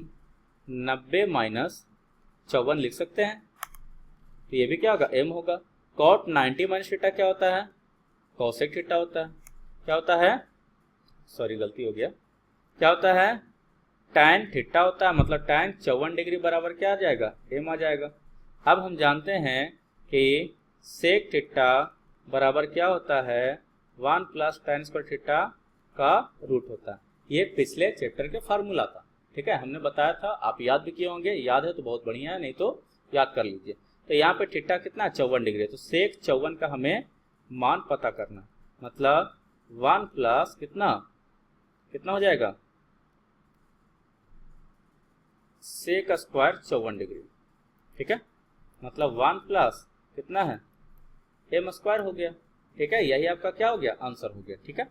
90 माइनस 54 लिख सकते हैं, तो ये भी क्या होगा, m होगा। cot 90 माइनस थीटा क्या होता है, cosec थीटा होता है, क्या होता है, सॉरी गलती हो गया, क्या होता है, tan थीटा होता है, मतलब tan 54 डिग्री बराबर क्या आ जाएगा, m आ जाएगा। अब हम जानते हैं कि sec थीटा बराबर क्या होता है, 1 प्लस tan स्क्वायर थीटा का रूट होता है। ये पिछले चैप्टर के फार्मूला था, ठीक है, हमने बताया था, आप याद भी किए होंगे, याद है तो बहुत बढ़िया है, नहीं तो याद कर लीजिए। तो यहाँ पे थीटा कितना 54 डिग्री है, तो sec 54 का हमें मान पता करना, मतलब 1 प्लस कितना हो जाएगा, sec स्क्वायर 54 डिग्री, ठीक है, मतलब 1 प्लस कितना है, m स्क्वायर हो गया, ठीक है, यही आपका क्या हो गया, आंसर हो गया, ठीक है।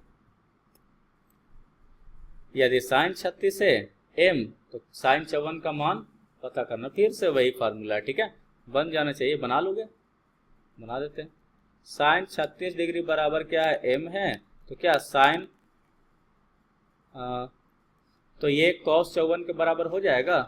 यदि साइन 36 है m तो साइन 54 का मान पता करना, फिर से वही फार्मूला है, ठीक है, बन जाना चाहिए, बना लोगे, बना देते हैं। साइन 36 डिग्री बराबर क्या है, m है, तो क्या साइन तो ये cos 54 के बराबर हो जाएगा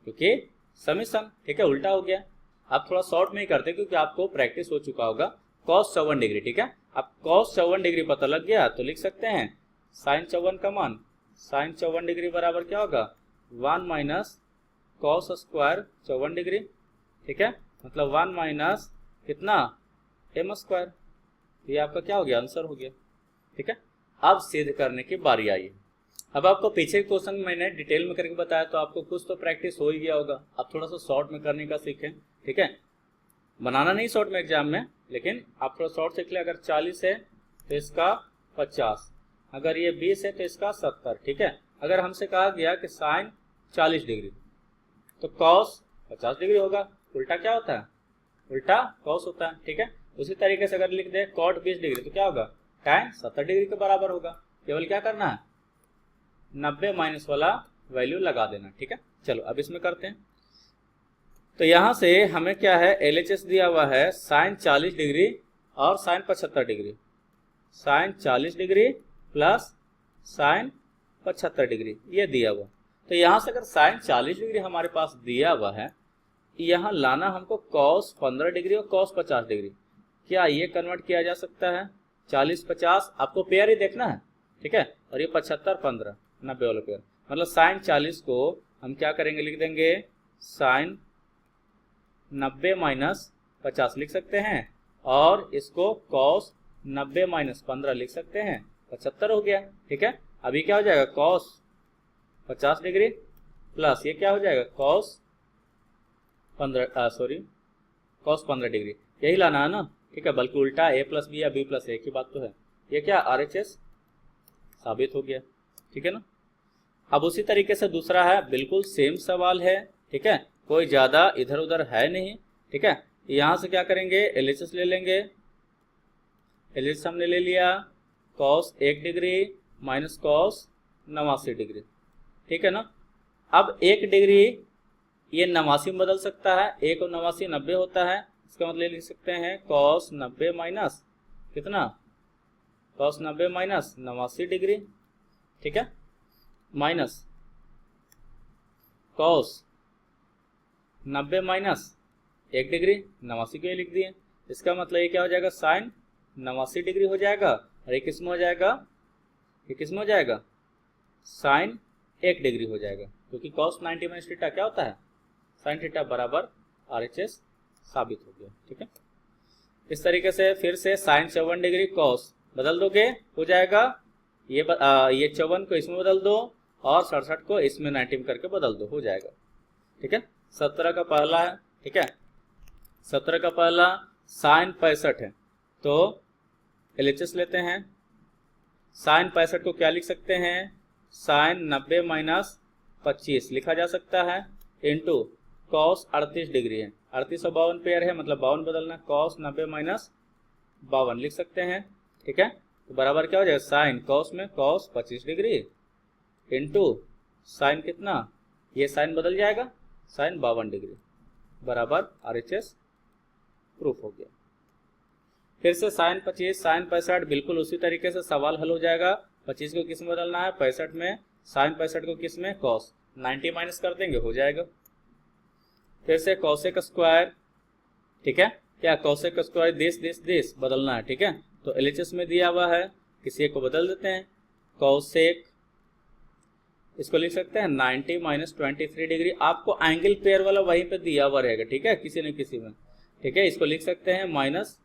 क्योंकि समीशन, ठीक है, उल्टा हो गया। आप थोड़ा शॉर्ट में ही करते क्योंकि आपको प्रैक्टिस हो चुका होगा, cos 54 डिग्री, ठीक है। अब cos 54 डिग्री पता लग गया तो लिख सकते हैं साइन 54 का मान, साइन 54 डिग्री बराबर क्या होगा, 1 माइनस cos स्क्वायर 54 डिग्री, ठीक है, मतलब 1 माइनस कितना, m स्क्वायर। ये आपका क्या हो गया, आंसर हो गया, ठीक है। अब सिद्ध करने की बारी आई है। अब आपको पीछे क्वेश्चन मैंने डिटेल में करके बताया तो आपको कुछ तो प्रैक्टिस हो ही गया होगा, आप थोड़ा सा शॉर्ट में करने का सीखें, ठीक है, बनाना नहीं शॉर्ट में एग्जाम में, लेकिन आप थोड़ा शॉर्ट सीख ले। अगर 40 है तो इसका 50, अगर ये 20 है तो इसका 70, ठीक है। अगर हमसे कहा गया कि साइन 40 डिग्री तो कॉस 50 डिग्री होगा, उल्टा क्या होता है, उल्टा कॉस होता है, ठीक है। उसी तरीके से अगर लिख दे कॉट 20 डिग्री तो क्या होगा, tan 70 डिग्री के बराबर होगा। केवल क्या करना है, 90 माइनस वाला वैल्यू लगा देना, ठीक है। चलो अब इसमें करते हैं। तो यहाँ से हमें क्या है, LHS दिया हुआ है साइन 40 डिग्री और sine 75 degree, sine 40 degree plus sine 75 degree ये दिया हुआ। तो यहाँ से अगर साइन 40 डिग्री हमारे पास दिया हुआ है, यहाँ लाना हमको कॉस 15 डिग्री और कॉस 50 डिग्री। क्या ये कन्वर्ट किया जा सकता है? 40 50 आपको पेयर ही देखना है, ठीक है, और ये 75 15 90 वाला पेयर, मतलब साइन 40 को हम क्या करेंगे, लिख देंगे साइन 90 माइनस 50 लिख सकते हैं, और इसको कॉस 90 माइनस 15 लिख सकते हैं, 75 हो गया। ठीक है, अभी क्या हो जाएगा, कॉस 50 डिग्री प्लस ये क्या हो जाएगा, कॉस 15 डिग्री, यही लाना है ना। ठीक है, बल्कि उल्टा a प्लस बी या b प्लस ए की बात तो है। ये क्या RHS साबित हो गया। ठीक है ना। अब उसी तरीके से दूसरा है, बिल्कुल सेम सवाल है। ठीक है, कोई ज़्यादा इधर उधर है नहीं। ठीक है, यहाँ से क्या करेंगे, LHS ले लेंगे। LHS हमने ले लिया cos 1 degree minus cos 89 degree. ठीक है ना। अब 1 डिग्री ये 89 में बदल सकता है, 1 और 89 90 होता है, इसका मतलब लिख सकते हैं कॉस 90 माइनस कितना, कॉस 90 माइनस 89 डिग्री। ठीक है, माइनस कॉस 90 माइनस 1 डिग्री, 89 के लिख दिए। इसका मतलब ये क्या हो जाएगा, साइन 89 डिग्री हो जाएगा, और ये किस में हो जाएगा, ये किस में हो जाएगा, साइन 1 डिग्री हो जाएगा, क्योंकि कॉस 90 माइनस थीटा क्या होता है, साइन थीटा बराबर RHS साबित हो गया। ठीक है, इस तरीके से फिर से साइन 54 डिग्री कॉस बदल दोगे, हो जाएगा ये 54 को इसमें बदल दो और 67 को इसमें 90 करके बदल दो, हो जाएगा। ठीक है, 17 का पहला है। ठीक है, 17 का पहला साइन 65 है, तो LHS लेते हैं। साइन 65 को क्या लिख सकते हैं, साइन 90 माइनस 25 लिखा जा सकता है, इंटू कॉस 38 डिग्री है, 38 और 52 पेयर है, मतलब 52 बदलना, कॉस 90 माइनस 52 लिख सकते हैं। ठीक है, तो बराबर क्या हो जाएगा, साइन कॉस में कॉस 25 डिग्री इंटू साइन कितना, ये साइन बदल जाएगा, साइन 52 डिग्री बराबर RHS प्रूफ हो गया। फिर से साइन 25 साइन 65, बिल्कुल उसी तरीके से सवाल हल हो जाएगा। 25 को किस में बदलना है, 65 में, साइन 65 को किस में, कॉस 90 माइनस कर देंगे, हो जाएगा। फिर से कॉसेक स्क्वायर, ठीक है, क्या कॉसेक स्क्वायर दिस बदलना है। ठीक है, तो LHS में दिया हुआ है, किसी एक को बदल देते हैं, कॉसेक इसको लिख सकते हैं 90 माइनस 23 डिग्री, आपको एंगल पेयर वाला वहीं पे दिया हुआ रहेगा। ठीक है, किसी न किसी में। ठीक है, इसको लिख सकते हैं माइनस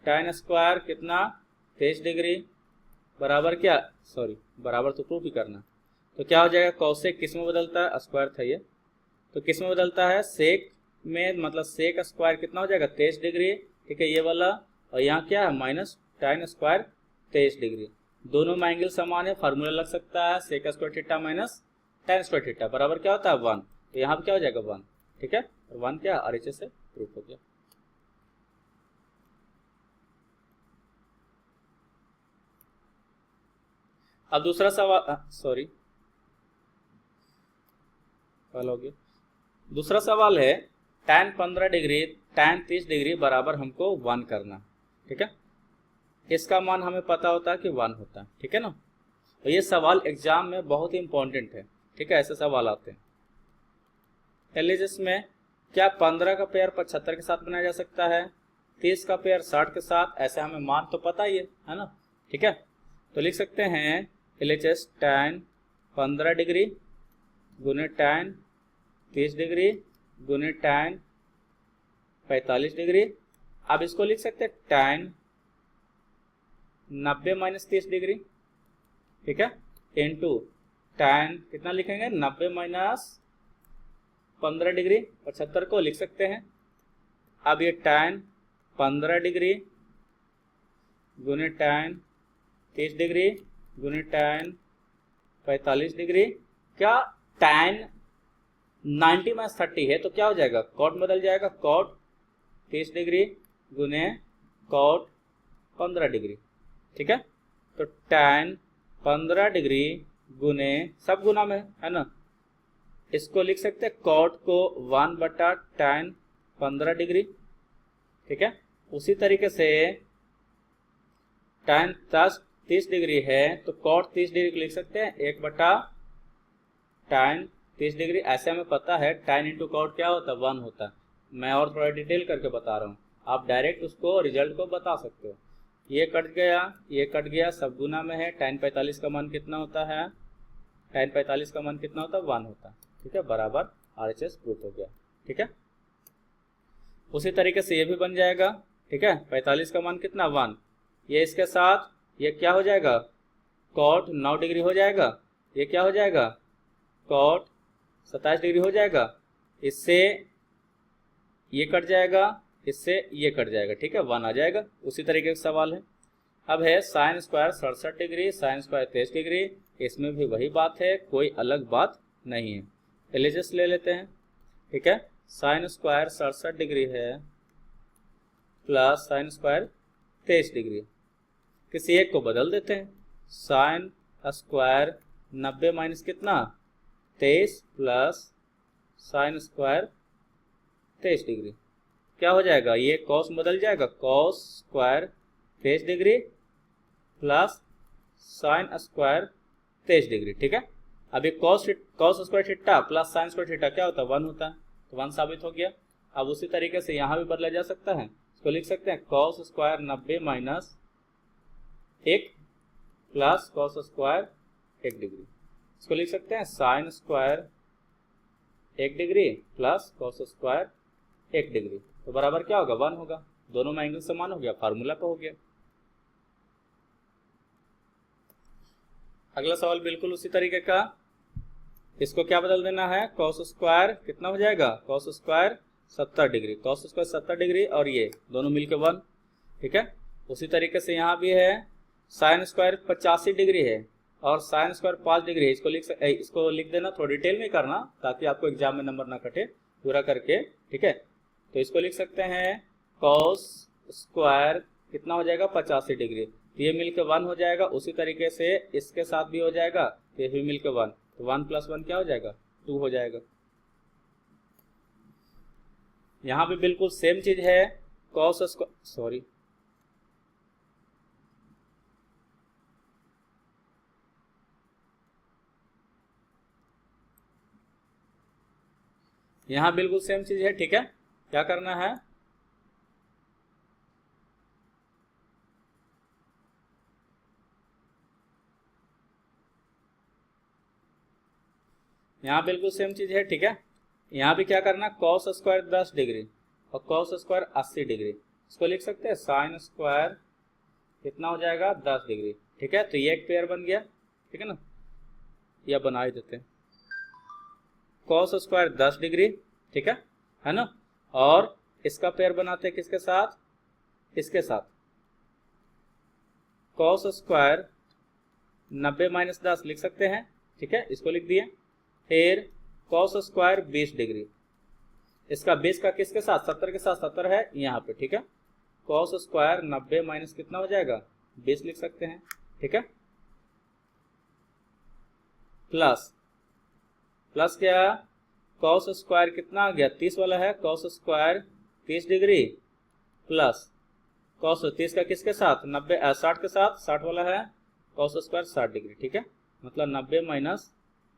tan स्क्वायर कितना 23 डिग्री बराबर क्या, सॉरी बराबर तो प्रूफ ही करना, तो क्या हो जाएगा, कॉसेक किस में बदलता है, स्क्वायर था ये, तो किस में बदलता है, सेक में, मतलब सेक स्क्वायर कितना हो जाएगा 23 डिग्री। ठीक है, ये वाला, और यहाँ क्या है माइनस tan स्क्वायर 23 डिग्री, दोनों में एंगल समान है, फार्मूला लग सकता है sec square theta minus tan square theta बराबर क्या होता है 1, तो यहाँ पर क्या हो जाएगा 1। ठीक है, और 1 क्या RHS से प्रूफ हो गया। अब दूसरा सवाल, सॉरी हो गया। दूसरा सवाल है tan 15 डिग्री tan 30 डिग्री बराबर हमको 1 करना। ठीक है, इसका मान हमें पता होता है कि 1 होता है। ठीक है ना, तो ये सवाल एग्जाम में बहुत ही इंपॉर्टेंट है। ठीक है, ऐसे सवाल आते हैं। LHS में क्या 15 का पेयर 75 के साथ बनाया जा सकता है, 30 का पेयर 60 के साथ, ऐसे हमें मान तो पता ही है ना। ठीक है, तो लिख सकते हैं LHS tan 15 डिग्री गुने tan 30 डिग्री गुने tan 45 डिग्री। अब इसको लिख सकते हैं tan 90 माइनस 30 डिग्री। ठीक है, इंटू tan कितना लिखेंगे, 90 माइनस 15 डिग्री, 75 को लिख सकते हैं। अब ये tan 15 डिग्री गुने tan 30 डिग्री गुने tan 45 डिग्री, क्या tan 90 माइनस 30 है, तो क्या हो जाएगा, कॉट बदल जाएगा, कॉट 30 डिग्री गुने कॉट 15 डिग्री। ठीक है, तो tan 15 डिग्री गुने, सब गुना में है ना, इसको लिख सकते हैं कॉट को 1/tan 15 डिग्री, ठीक है। उसी तरीके से tan 30 डिग्री है तो कॉट 30 डिग्री को लिख सकते हैं 1/tan 30 डिग्री। ऐसे हमें पता है tan इंटू कॉट क्या होता है, 1 होता है। मैं और थोड़ा डिटेल करके बता रहा हूँ, आप डायरेक्ट उसको रिजल्ट को बता सकते हो। ये कट गया, ये कट गया, सब गुना में है। tan 45 का मान कितना होता है, tan 45 का मान कितना होता है, 1 होता है, ठीक है, बराबर RHS प्रूफ हो गया, ठीक है। उसी तरीके से ये भी बन जाएगा, ठीक है। 45 का मान कितना, 1, ये इसके साथ ये क्या हो जाएगा, कॉट 9 डिग्री हो जाएगा, ये क्या हो जाएगा, कॉट 27 डिग्री हो जाएगा। इससे ये कट जाएगा, इससे ये कट जाएगा, ठीक है, 1 आ जाएगा। उसी तरीके का सवाल है। अब है sine square 67 degree, sine square 23 degree. इसमें भी वही बात है, कोई अलग बात नहीं है। एलिजेस ले लेते हैं, ठीक है। साइन स्क्वायर 67 डिग्री है प्लस साइन स्क्वायर 23 डिग्री। किसी एक को बदल देते हैं। साइन स्क्वायर 90 माइनस कितना, 23 प्लस साइन स्क्वायर 23 डिग्री क्या हो जाएगा, ये कॉस बदल जाएगा, cos square 23 degree plus sine square 23 degree, ठीक है। अभी cos square theta plus sign square theta क्या होता है, 1 होता है, तो 1 साबित हो गया। अब उसी तरीके से यहाँ भी बदला जा सकता है। इसको लिख सकते हैं cos square 90 minus 1 plus cos square 1 degree. इसको लिख सकते हैं sine square 1 degree plus cos square 1 degree, तो बराबर क्या होगा, 1 होगा। दोनों में एंगल समान हो गया, फार्मूला पे हो गया। अगला सवाल बिल्कुल उसी तरीके का। इसको क्या बदल देना है, कॉस स्क्वायर कितना हो जाएगा, cos square 70 degree, cos square 70 degree और ये दोनों मिलकर 1, ठीक है। उसी तरीके से यहाँ भी है साइन स्क्वायर 85 डिग्री है और साइन स्क्वायर 5 डिग्री है। इसको लिख देना, थोड़ा डिटेल में करना ताकि आपको एग्जाम में नंबर ना कटे, पूरा करके, ठीक है। तो इसको लिख सकते हैं कॉस स्क्वायर कितना हो जाएगा, 85 डिग्री, तो ये मिलकर 1 हो जाएगा। उसी तरीके से इसके साथ भी हो जाएगा, तो ये भी मिलकर 1, तो 1 + 1 क्या हो जाएगा, 2 हो जाएगा। यहाँ भी बिल्कुल सेम चीज है, कॉस स्क्वायर, सॉरी यहाँ बिल्कुल सेम चीज है, ठीक है। क्या करना है, यहाँ बिल्कुल सेम चीज है, ठीक है। यहाँ भी क्या करना, कॉस स्क्वायर 10 डिग्री और कॉस स्क्वायर 80 डिग्री। इसको लिख सकते हैं साइन स्क्वायर कितना हो जाएगा, 10 डिग्री, ठीक है। तो ये एक पेयर बन गया, ठीक है ना, या बना ही देते हैं कॉस स्क्वायर 10 डिग्री, ठीक है ना। और इसका पेयर बनाते हैं किसके साथ, इसके साथ कॉस स्क्वायर 90 माइनस 10 लिख सकते हैं, ठीक है, इसको लिख दिए। फिर कॉस स्क्वायर 20 डिग्री, इसका 20 का किसके साथ, 70 के साथ, 70 है यहाँ पे, ठीक है। कॉस स्क्वायर 90 माइनस कितना हो जाएगा, 20 लिख सकते हैं, ठीक है। प्लस क्या, कॉस स्क्वायर कितना आ गया, 30 वाला है, cos square 30 degree plus cos 30 का किसके साथ, 60 के साथ, 60 वाला है, कॉस स्क्वायर 60 डिग्री, ठीक है। मतलब 90 माइनस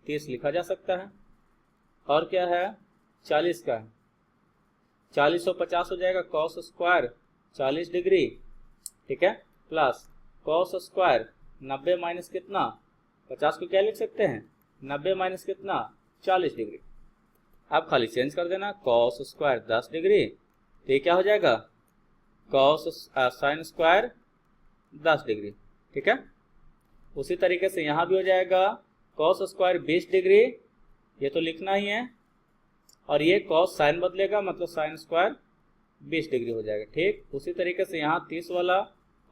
30 लिखा जा सकता है। और क्या है, 40 का है, 40 और 50 हो जाएगा, कॉस स्क्वायर 40 डिग्री, ठीक है, प्लस कॉस स्क्वायर 90 माइनस कितना, 50 को क्या लिख सकते हैं, 90 माइनस कितना, 40 डिग्री। अब खाली चेंज कर देना, कॉस स्क्वायर 10 डिग्री, तो ये क्या हो जाएगा, कॉस साइन स्क्वायर 10 डिग्री, ठीक है। उसी तरीके से यहाँ भी हो जाएगा कॉस स्क्वायर 20 डिग्री, ये तो लिखना ही है, और ये कॉस साइन बदलेगा मतलब साइन स्क्वायर 20 डिग्री हो जाएगा, ठीक। उसी तरीके से यहाँ 30 वाला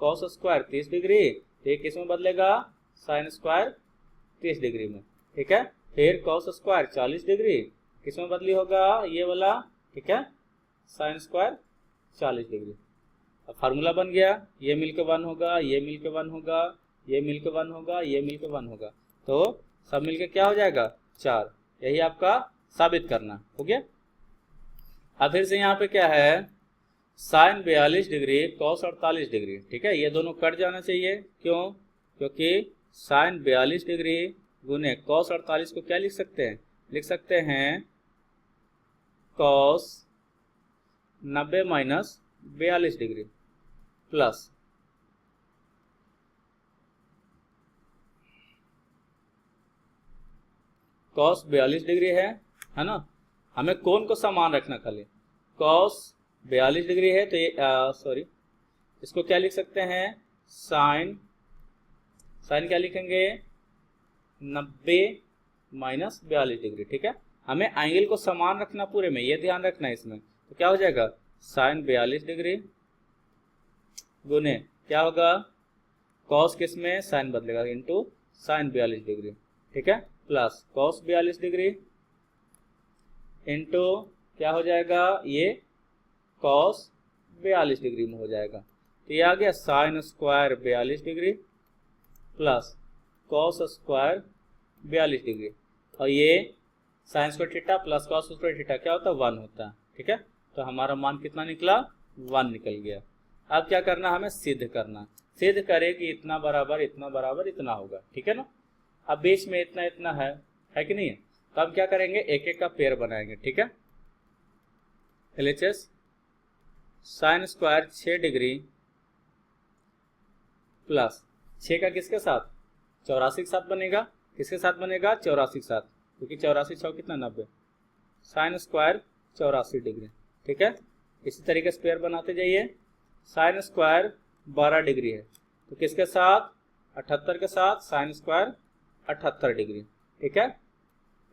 कॉस स्क्वायर 30 डिग्री, ये किस में बदलेगा, साइन स्क्वायर 30 डिग्री में, ठीक है। फिर कॉस स्क्वायर 40 डिग्री किस में बदली होगा, ये वाला, ठीक है, साइन स्क्वायर 40 डिग्री। अब फार्मूला बन गया, ये मिलकर 1 होगा, ये मिलकर 1 होगा, ये मिलकर 1 होगा, ये मिलकर 1 होगा, तो सब मिलकर क्या हो जाएगा, 4। यही आपका साबित करना हो गया। अब फिर से यहाँ पे क्या है, साइन 42 डिग्री कॉस 48 डिग्री, ठीक है, ये दोनों कट जाना चाहिए। क्यों? क्योंकि साइन 42 डिग्री गुने कॉस 48 को क्या लिख सकते हैं, लिख सकते हैं cos 90 minus 42 degree plus cos 42 degree है ना, हमें कोण को समान रखना खाली। कॉस 42 डिग्री है तो ये इसको क्या लिख सकते हैं, साइन क्या लिखेंगे 90 माइनस 42 डिग्री, ठीक है। हमें एंगल को समान रखना पूरे में, ये ध्यान रखना है इसमें। तो क्या हो जाएगा, साइन 42 डिग्री गुने क्या होगा, कॉस किस में, साइन बदलेगा, इंटू साइन 42 डिग्री, ठीक है, प्लस कॉस 42 डिग्री इंटू क्या हो जाएगा, ये कॉस 42 डिग्री में हो जाएगा। तो ये आ गया sine square 42 degree plus cos square 42 degree, और ये sign square theta plus cos square theta क्या होता है, 1 होता है, ठीक है। तो हमारा मान कितना निकला, 1 निकल गया। अब क्या करना, हमें सिद्ध करना। सिद्ध करे कि इतना बराबर इतना होगा, ठीक है ना। अब बीच में इतना इतना है कि नहीं है, तो हम क्या करेंगे, एक एक का पेयर बनाएंगे, ठीक है। LHS sine square 6 degree plus 6 का किसके साथ, 84 के साथ बनेगा। किसके साथ बनेगा, 84 के साथ, क्योंकि 84 6 कितना 90, साइन स्क्वायर 84 डिग्री, ठीक है। इसी तरीके से पेयर बनाते जाइए। साइन स्क्वायर 12 डिग्री है तो किसके साथ, 78 के साथ साइन स्क्वायर 78 डिग्री, ठीक है।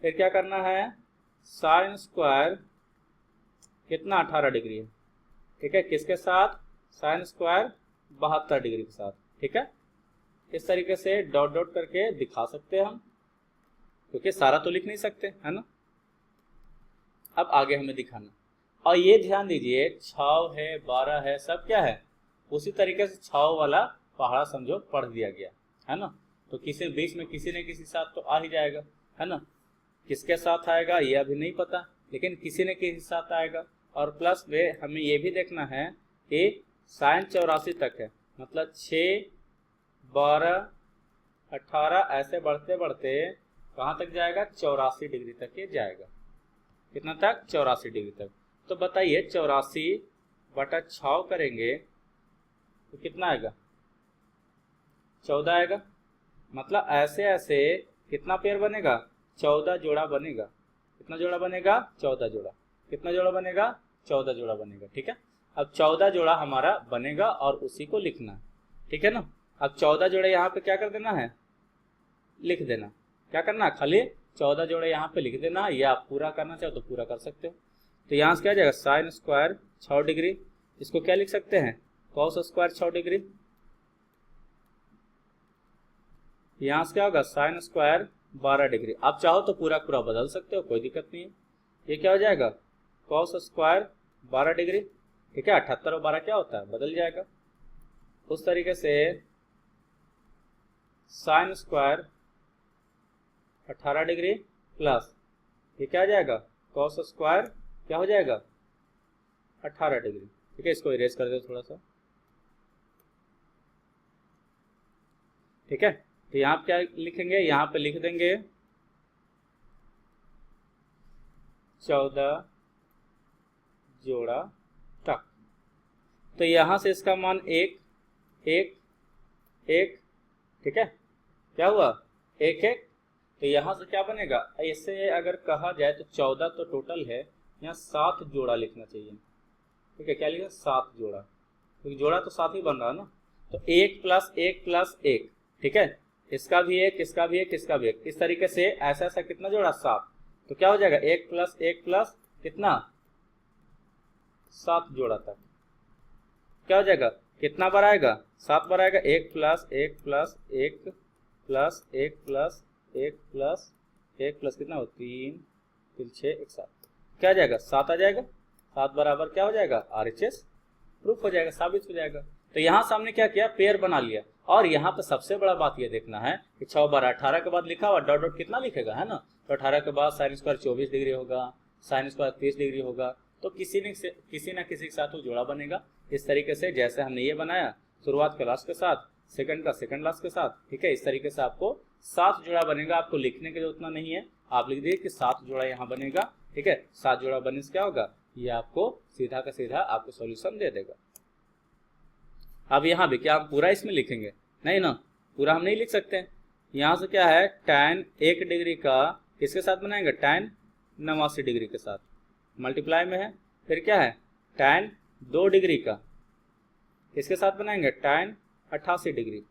फिर क्या करना है, साइन स्क्वायर कितना 18 डिग्री है, ठीक है, किसके साथ, साइन स्क्वायर 72 डिग्री के साथ, ठीक है। इस तरीके से डॉट डॉट करके दिखा सकते हैं हम, क्योंकि सारा तो लिख नहीं सकते, है ना। अब आगे हमें दिखाना, और ये ध्यान दीजिए 6 है 12 है सब क्या है, उसी तरीके से 6 वाला पहाड़ा समझो पढ़ दिया गया, है ना। तो किसी बीच में किसी न किसी साथ तो आ ही जाएगा, है ना। किसके साथ आएगा ये अभी नहीं पता, लेकिन किसी न किसी साथ आएगा। और प्लस में हमें ये भी देखना है कि साइन 84 तक है, मतलब 6 12 18 ऐसे बढ़ते बढ़ते कहाँ तक जाएगा, 84 डिग्री तक ये जाएगा। कितना तक, 84 डिग्री तक। तो बताइए 84 बटा 6 करेंगे तो कितना आएगा, 14 आएगा। मतलब ऐसे ऐसे कितना पेयर बनेगा, 14 जोड़ा बनेगा। कितना जोड़ा बनेगा, 14 जोड़ा। कितना जोड़ा बनेगा, 14 जोड़ा बनेगा, ठीक है। अब 14 जोड़ा हमारा बनेगा और उसी को लिखना, ठीक है ना। अब 14 जोड़े यहाँ पे क्या कर देना है, लिख देना। क्या करना, खाली 14 जोड़े यहाँ पे लिख देना, या आप पूरा करना चाहो तो पूरा कर सकते हो। तो यहाँ से क्या आ जाएगा, साइन स्क्वायर 6 डिग्री, इसको क्या लिख सकते हैं, कॉस स्क्वायर 6 डिग्री। यहाँ से क्या होगा, साइन स्क्वायर 12 डिग्री। आप चाहो तो पूरा पूरा बदल सकते हो, कोई दिक्कत नहीं है। ये क्या हो जाएगा, कॉस स्क्वायर 12 डिग्री, ठीक है। 78 और 12 क्या होता है, बदल जाएगा। उस तरीके से साइन स्क्वायर 18 डिग्री प्लस ये क्या हो जाएगा, कॉस स्क्वायर क्या हो जाएगा, 18 डिग्री, ठीक है। इसको इरेज कर दो थोड़ा सा, ठीक है। तो यहाँ पे क्या लिखेंगे, यहाँ पे लिख देंगे 14 जोड़ा तक। तो यहाँ से इसका मान 1 1 1, ठीक है। क्या हुआ, 1 1। तो यहाँ से क्या बनेगा, ऐसे अगर कहा जाए तो 14 तो टोटल है, यहाँ 7 जोड़ा लिखना चाहिए, ठीक है। क्या लिखा, 7 जोड़ा, क्योंकि जोड़ा तो 7 ही बन रहा है ना। तो 1 प्लस 1 प्लस 1, ठीक है। इसका भी 1, इसका भी 1, इसका भी 1, इस तरीके से ऐसा ऐसा कितना जोड़ा, 7। तो क्या हो जाएगा, 1 प्लस 1 प्लस कितना, 7 जोड़ा तक। क्या हो जाएगा, कितना बार आएगा, 7 बार आएगा। 1 plus 1 plus 1 plus 1 plus 1 plus 1 plus कितना हो, 3 3 6 1 7। क्या आ जाएगा, 7 आ जाएगा। 7 बराबर क्या हो जाएगा, RHS प्रूफ हो जाएगा, साबित हो जाएगा। तो यहाँ सामने क्या किया, पेयर बना लिया। और यहाँ पे सबसे बड़ा बात ये देखना है कि 6 12 18 के बाद लिखा हुआ डॉट डॉट कितना लिखेगा, है ना। तो 18 के बाद साइन स्क्वायर 24 डिग्री होगा, साइन स्क्वायर 30 डिग्री होगा। तो किसी ना किसी के साथ वो जोड़ा बनेगा। इस तरीके से जैसे हमने ये बनाया शुरुआत का लास्ट के साथ, सेकंड का सेकंड लास्ट के साथ, ठीक है। इस तरीके से आपको 7 जोड़ा बनेगा। आपको लिखने की जरूरत नहीं है, आप लिख दीजिए कि 7 जोड़ा यहाँ बनेगा, ठीक है। 7 जोड़ा बनने से क्या होगा, ये आपको सीधा का सीधा आपको सॉल्यूशन दे देगा। अब यहाँ भी क्या हम पूरा इसमें लिखेंगे, नहीं ना, पूरा हम नहीं लिख सकते हैं। यहाँ से क्या है, tan 1 डिग्री का किसके साथ बनाएंगे, tan 89 डिग्री के साथ, मल्टीप्लाई में है। फिर क्या है, tan 2 डिग्री का किसके साथ बनाएंगे, tan 88 डिग्री,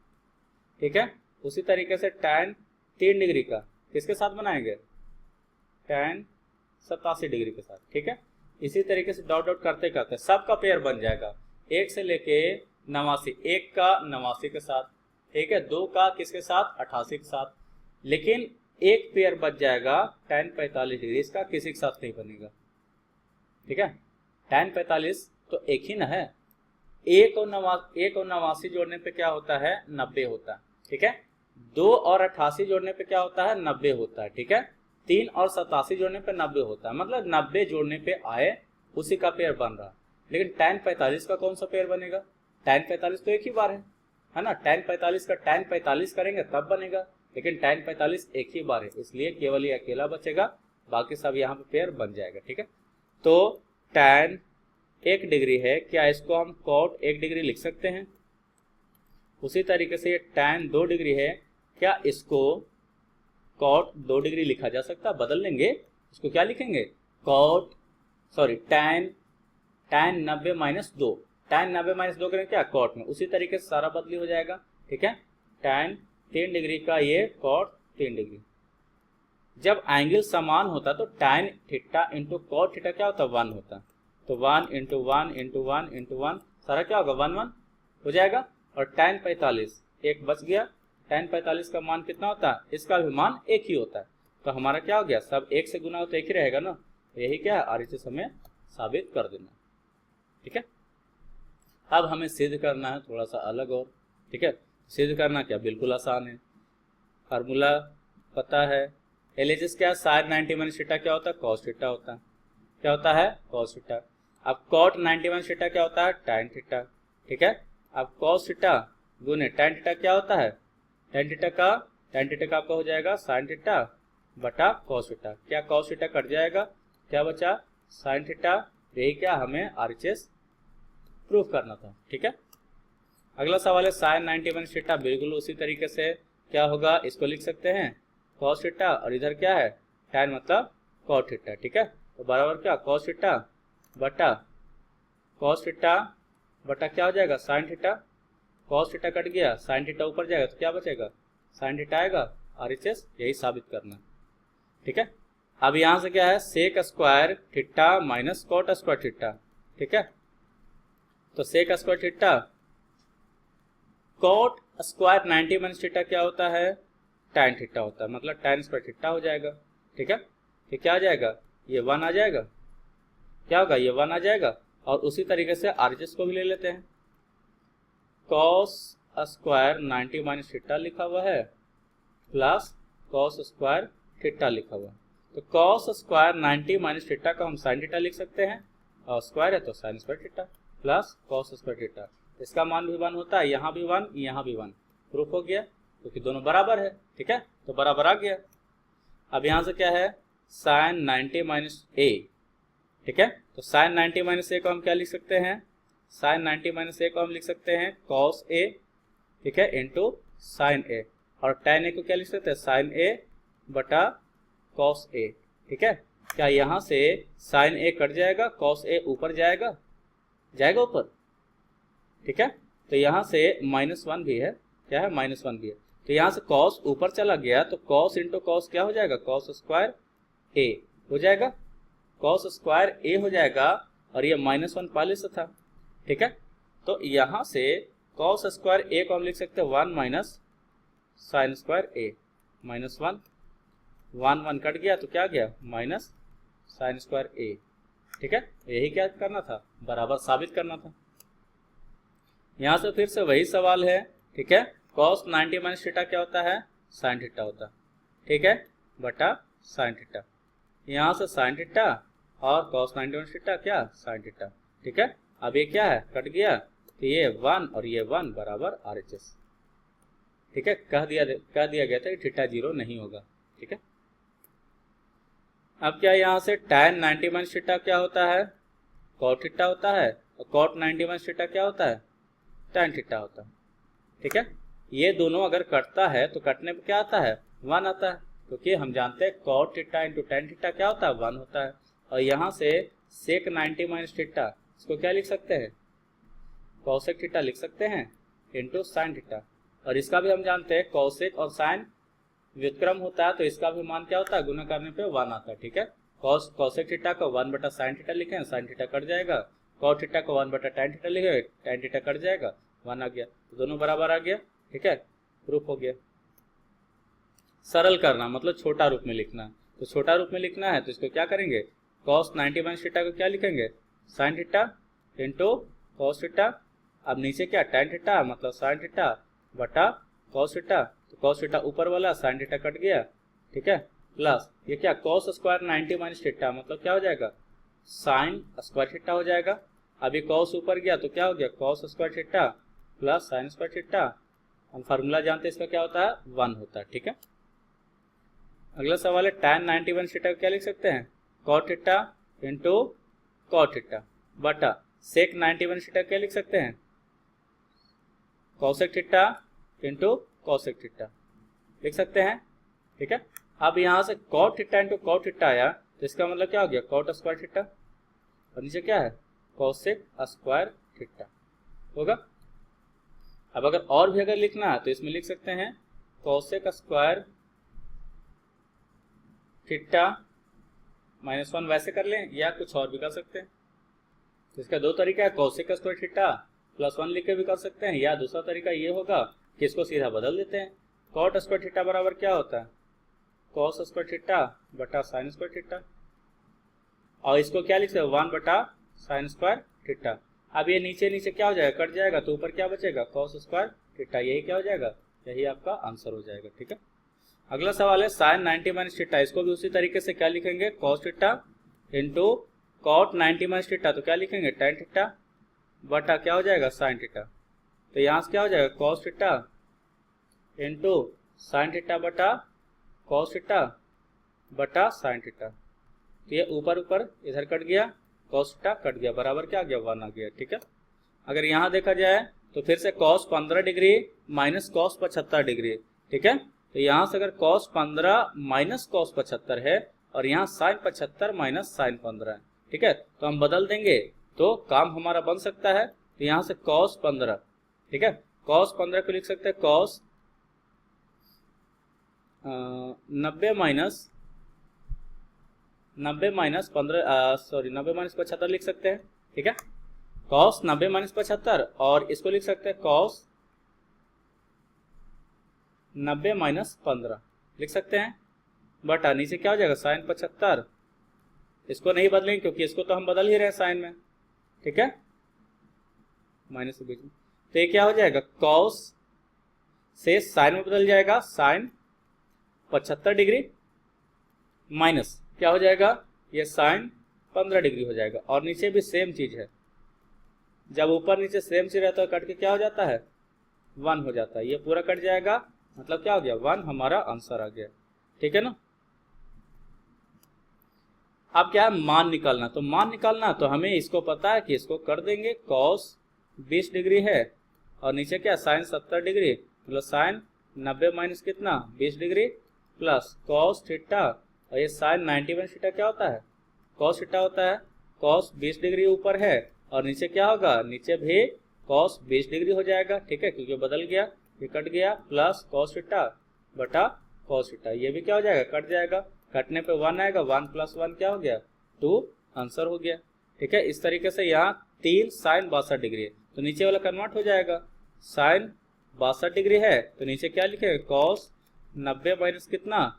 ठीक है। उसी तरीके से tan 3 डिग्री का किसके साथ बनाएंगे, tan 87 डिग्री के साथ, ठीक है। इसी तरीके से डॉट डॉट करते करते सबका पेयर बन जाएगा। 1 से लेके 89, 1 का 89 के साथ, ठीक है, 2 का किसके साथ, 88 के साथ। लेकिन एक पेयर बच जाएगा tan 45 डिग्री, इसका किसी के साथ नहीं बनेगा, ठीक है। tan 45 तो एक ही ना है, 1 और 89 जोड़ने पे क्या होता है, 90 होता है, ठीक है। 2 और 88 जोड़ने पे क्या होता है, 90 होता है, ठीक है। 3 और 87 जोड़ने पे 90 होता है, मतलब 90 जोड़ने पे आए उसी का पेयर बन रहा। लेकिन tan 45 का कौन सा पेयर बनेगा, tan 45 तो एक ही बार है ना। tan 45 का tan 45 करेंगे तब बनेगा, लेकिन tan 45 एक ही बार है, इसलिए केवल ये अकेला बचेगा, बाकी सब यहाँ पे पेयर बन जाएगा, ठीक है। तो tan 1 डिग्री है, क्या इसको हम cot 1 डिग्री लिख सकते हैं। उसी तरीके से ये tan 2 डिग्री है, क्या इसको cot 2 डिग्री लिखा जा सकता है। बदल लेंगे, इसको क्या लिखेंगे, tan 90 माइनस 2, tan 90 माइनस 2 करेंगे क्या, cot में। उसी तरीके से सारा बदली हो जाएगा, ठीक है। tan 3 डिग्री का ये cot 3 डिग्री। जब एंगल समान होता तो tan theta into cot theta क्या होता, 1 होता। तो 1 इंटू 1 इंटू 1 इंटू 1 सारा क्या होगा, 1 1 हो जाएगा। और tan 45 एक बच गया, tan 45 का मान कितना होता है, इसका भी मान एक ही होता है। तो हमारा क्या हो गया, सब एक से गुना हो तो एक ही रहेगा ना, यही क्या है RHS हमें साबित कर देना, ठीक है। अब हमें सिद्ध करना है थोड़ा सा अलग और, ठीक है। सिद्ध करना क्या, बिल्कुल आसान है, फार्मूला पता है। LHS क्या है, sin 90 माइनस थीटा क्या होता है, cos थीटा होता है, क्या होता है, cos थीटा। अब cot 90 माइनस थीटा क्या होता है, tan थीटा, ठीक है। अब cos थीटा गुने tan थीटा क्या होता है, tan थीटा का आपका हो जाएगा sin थीटा बटा cos थीटा। क्या cos थीटा कट जाएगा, क्या बचा, sin थीटा। यही क्या हमें RHS प्रूफ करना था, ठीक है। अगला सवाल है sin 90 माइनस थीटा, बिल्कुल उसी तरीके से क्या होगा, इसको लिख सकते हैं cos थीटा, और इधर क्या है tan मतलब cot थीटा, ठीक है। तो बराबर क्या, cos थीटा बटा क्या हो जाएगा, sin theta. cos theta cut गया, sin थीटा ऊपर जाएगा तो क्या बचेगा, sin थीटा आएगा। RHS यही साबित करना, ठीक है। अब यहां से क्या है, sec square theta minus cot square theta, ठीक है। तो sec square theta, cot square 90 minus theta क्या होता है, tan थीटा होता है, मतलब tan स्क्वायर थीटा हो जाएगा, ठीक है। ये क्या आ जाएगा, ये 1 आ जाएगा, क्या होगा, ये 1 आ जाएगा। और उसी तरीके से RHS को भी ले लेते हैं, cos स्क्वायर 90 माइनस थीटा लिखा हुआ है प्लस cos स्क्वायर थीटा लिखा हुआ है। तो cos स्क्वायर 90 माइनस थीटा का हम sin थीटा लिख सकते हैं, और स्क्वायर है तो sin square theta plus cos square theta. इसका मान भी 1 होता है, यहाँ भी 1 यहाँ भी 1, प्रूफ हो गया, क्योंकि दोनों बराबर है, ठीक है। तो बराबर आ गया। अब यहाँ से क्या है, sin 90 माइनस a, ठीक है। तो sin 90 माइनस a को हम क्या लिख सकते हैं, sin 90 माइनस a को हम लिख सकते हैं cos a, ठीक है, इंटू sin a। और tan a को क्या लिख सकते हैं, sin a बटा cos a, ठीक है। क्या यहाँ से sin a कट जाएगा, cos a ऊपर जाएगा ऊपर, ठीक है। तो यहाँ से -1 भी है, क्या है, -1 भी है। तो यहाँ से cos ऊपर चला गया तो cos इंटू cos क्या हो जाएगा, cos स्क्वायर a हो जाएगा, cos स्क्वायर a हो जाएगा। और ये -1 पहले से था, ठीक है। तो यहाँ से cos स्क्वायर a को हम लिख सकते हैं 1 minus sin square a, -1 1 1 cut गया तो क्या गया, माइनस sin स्क्वायर a, ठीक है। यही क्या करना था, बराबर साबित करना था। यहाँ से फिर से वही सवाल है, ठीक है। cos 90 माइनस थीटा क्या होता है, sin थीटा होता है, ठीक है, बटा साइन थीटा, यहाँ से साइन थीटा और cos 90 थीटा क्या साइन थीटा। ठीक है, अब ये क्या है कट गया, तो ये 1 और ये 1 बराबर RHS। ठीक है, कह दिया गया था कि थीटा 0 नहीं होगा। ठीक है, अब क्या यहाँ से tan 90 थीटा क्या होता है, cot थीटा होता है, और cot 90 थीटा क्या होता है, tan थीटा होता है। ठीक है, ये दोनों अगर कटता है तो कटने पे क्या आता है 1 आता है, क्योंकि हम जानते हैं cot theta into tan theta क्या होता है 1 होता है। और यहाँ से sec 90 थीटा इसको क्या लिख सकते हैं, cosec थीटा लिख सकते हैं इंटू साइन थीटा। और इसका भी हम जानते हैं cosec और साइन व्युत्क्रम होता है, तो इसका भी मान क्या होता है गुना करने पे 1 आता है। ठीक है, cosec थीटा को 1 बटा साइन थीटा लिखें, साइन थीटा कट जाएगा, cot थीटा को 1 बटा tan थीटा लिखे, tan थीटा कट जाएगा, 1 आ गया, तो दोनों बराबर आ गया। ठीक है, प्रूफ हो गया। सरल करना मतलब छोटा रूप में लिखना, तो छोटा रूप में लिखना है तो इसको क्या करेंगे, cos 90 थीटा को क्या लिखेंगे sine theta into cos theta, अब नीचे क्या tan थीटा मतलब साइन थीटा बटा cos थीटा, तो cos थीटा ऊपर वाला साइन थीटा कट गया। ठीक है, प्लस ये क्या cos स्क्वायर 90 थीटा मतलब क्या हो जाएगा साइन स्क्वायर थीटा हो जाएगा। अभी cos ऊपर गया तो क्या हो गया cos square theta plus sign square theta, हम फार्मूला जानते हैं इसका क्या होता है 1 होता है। ठीक है, अगला सवाल है tan 91 थीटा क्या लिख सकते हैं cot theta into cot theta बटा sec 91 थीटा क्या लिख सकते हैं cosec theta into cosec theta लिख सकते हैं। ठीक है, अब यहाँ से cot theta into cot theta आया तो इसका मतलब क्या हो गया cot स्क्वायर थीटा, और नीचे क्या है cosec स्क्वायर थीटा होगा। अब अगर और भी अगर लिखना है तो इसमें लिख सकते हैं cosec स्क्वायर थीटा -1 वैसे कर लें या कुछ और भी कर सकते हैं। तो इसका दो तरीका है, cosec स्क्वायर थीटा +1 लिख के भी कर सकते हैं, या दूसरा तरीका ये होगा कि इसको सीधा बदल देते हैं। cot स्क्वायर थीटा बराबर क्या होता है cos स्क्वायर थीटा बटा साइन स्क्वायर थीटा, और इसको क्या लिख सकते हैं 1 बटा साइन स्क्वायर थीटा। अब ये नीचे नीचे क्या हो जाएगा कट जाएगा, तो ऊपर क्या बचेगा cos स्क्वायर थीटा, यही क्या हो जाएगा, यही आपका आंसर हो जाएगा। ठीक है, अगला सवाल है साइन 90 थीटा, इसको भी उसी तरीके से क्या लिखेंगे cos theta into cot 90 theta, तो क्या लिखेंगे tan थीटा बटा क्या हो जाएगा साइन थीटा, तो यहाँ से क्या हो जाएगा cos theta into sine theta बटा cos थीटा बटा साइन थीटा, तो ये ऊपर ऊपर इधर कट गया, cos थीटा कट गया, बराबर क्या आ गया 1 आ गया। ठीक है, अगर यहाँ देखा जाए तो फिर से cos 15 degree minus cos 75 degree. ठीक है, तो यहाँ से अगर cos 15 माइनस cos 75 है और यहाँ sin 75 माइनस sin 15 है। ठीक है, तो हम बदल देंगे तो काम हमारा बन सकता है, तो यहाँ से cos 15, ठीक है cos 15 को लिख सकते हैं cos 90 माइनस 75 लिख सकते हैं। ठीक है, cos 90 माइनस 75, और इसको लिख सकते हैं cos 90 माइनस 15 लिख सकते हैं, बटा नीचे क्या हो जाएगा sin 75, इसको नहीं बदलेंगे क्योंकि इसको तो हम बदल ही रहे हैं साइन में। ठीक है, माइनस के बीच में, तो ये क्या हो जाएगा cos से साइन में बदल जाएगा sin 75 डिग्री माइनस क्या हो जाएगा ये sin 15 डिग्री हो जाएगा, और नीचे भी सेम चीज है, जब ऊपर नीचे सेम चीज रहता है कट के क्या हो जाता है 1 हो जाता है, ये पूरा कट जाएगा, मतलब क्या हो गया 1 हमारा आंसर आ गया। ठीक है ना, अब क्या है मान निकालना, तो मान निकालना तो हमें इसको पता है कि इसको कर देंगे cos 20 डिग्री है और नीचे क्या sin 70 degree plus sin 90 minus कितना 20 डिग्री प्लस cos थीटा, और ये sin 91 थीटा क्या होता है cos थीटा होता है, cos 20 डिग्री ऊपर है और नीचे क्या होगा नीचे भी cos 20 डिग्री हो जाएगा। ठीक है, क्योंकि बदल गया, ये कट गया, प्लस cos थीटा बटा cos थीटा, ये भी क्या हो जाएगा कट जाएगा, कटने पे 1 आएगा, 1 प्लस 1 क्या हो गया 2 आंसर हो गया। ठीक है, इस तरीके से यहाँ 3 sin 62 डिग्री है तो नीचे वाला कन्वर्ट हो जाएगा, sin 62 डिग्री है तो नीचे क्या लिखेगा cos 90 माइनस कितना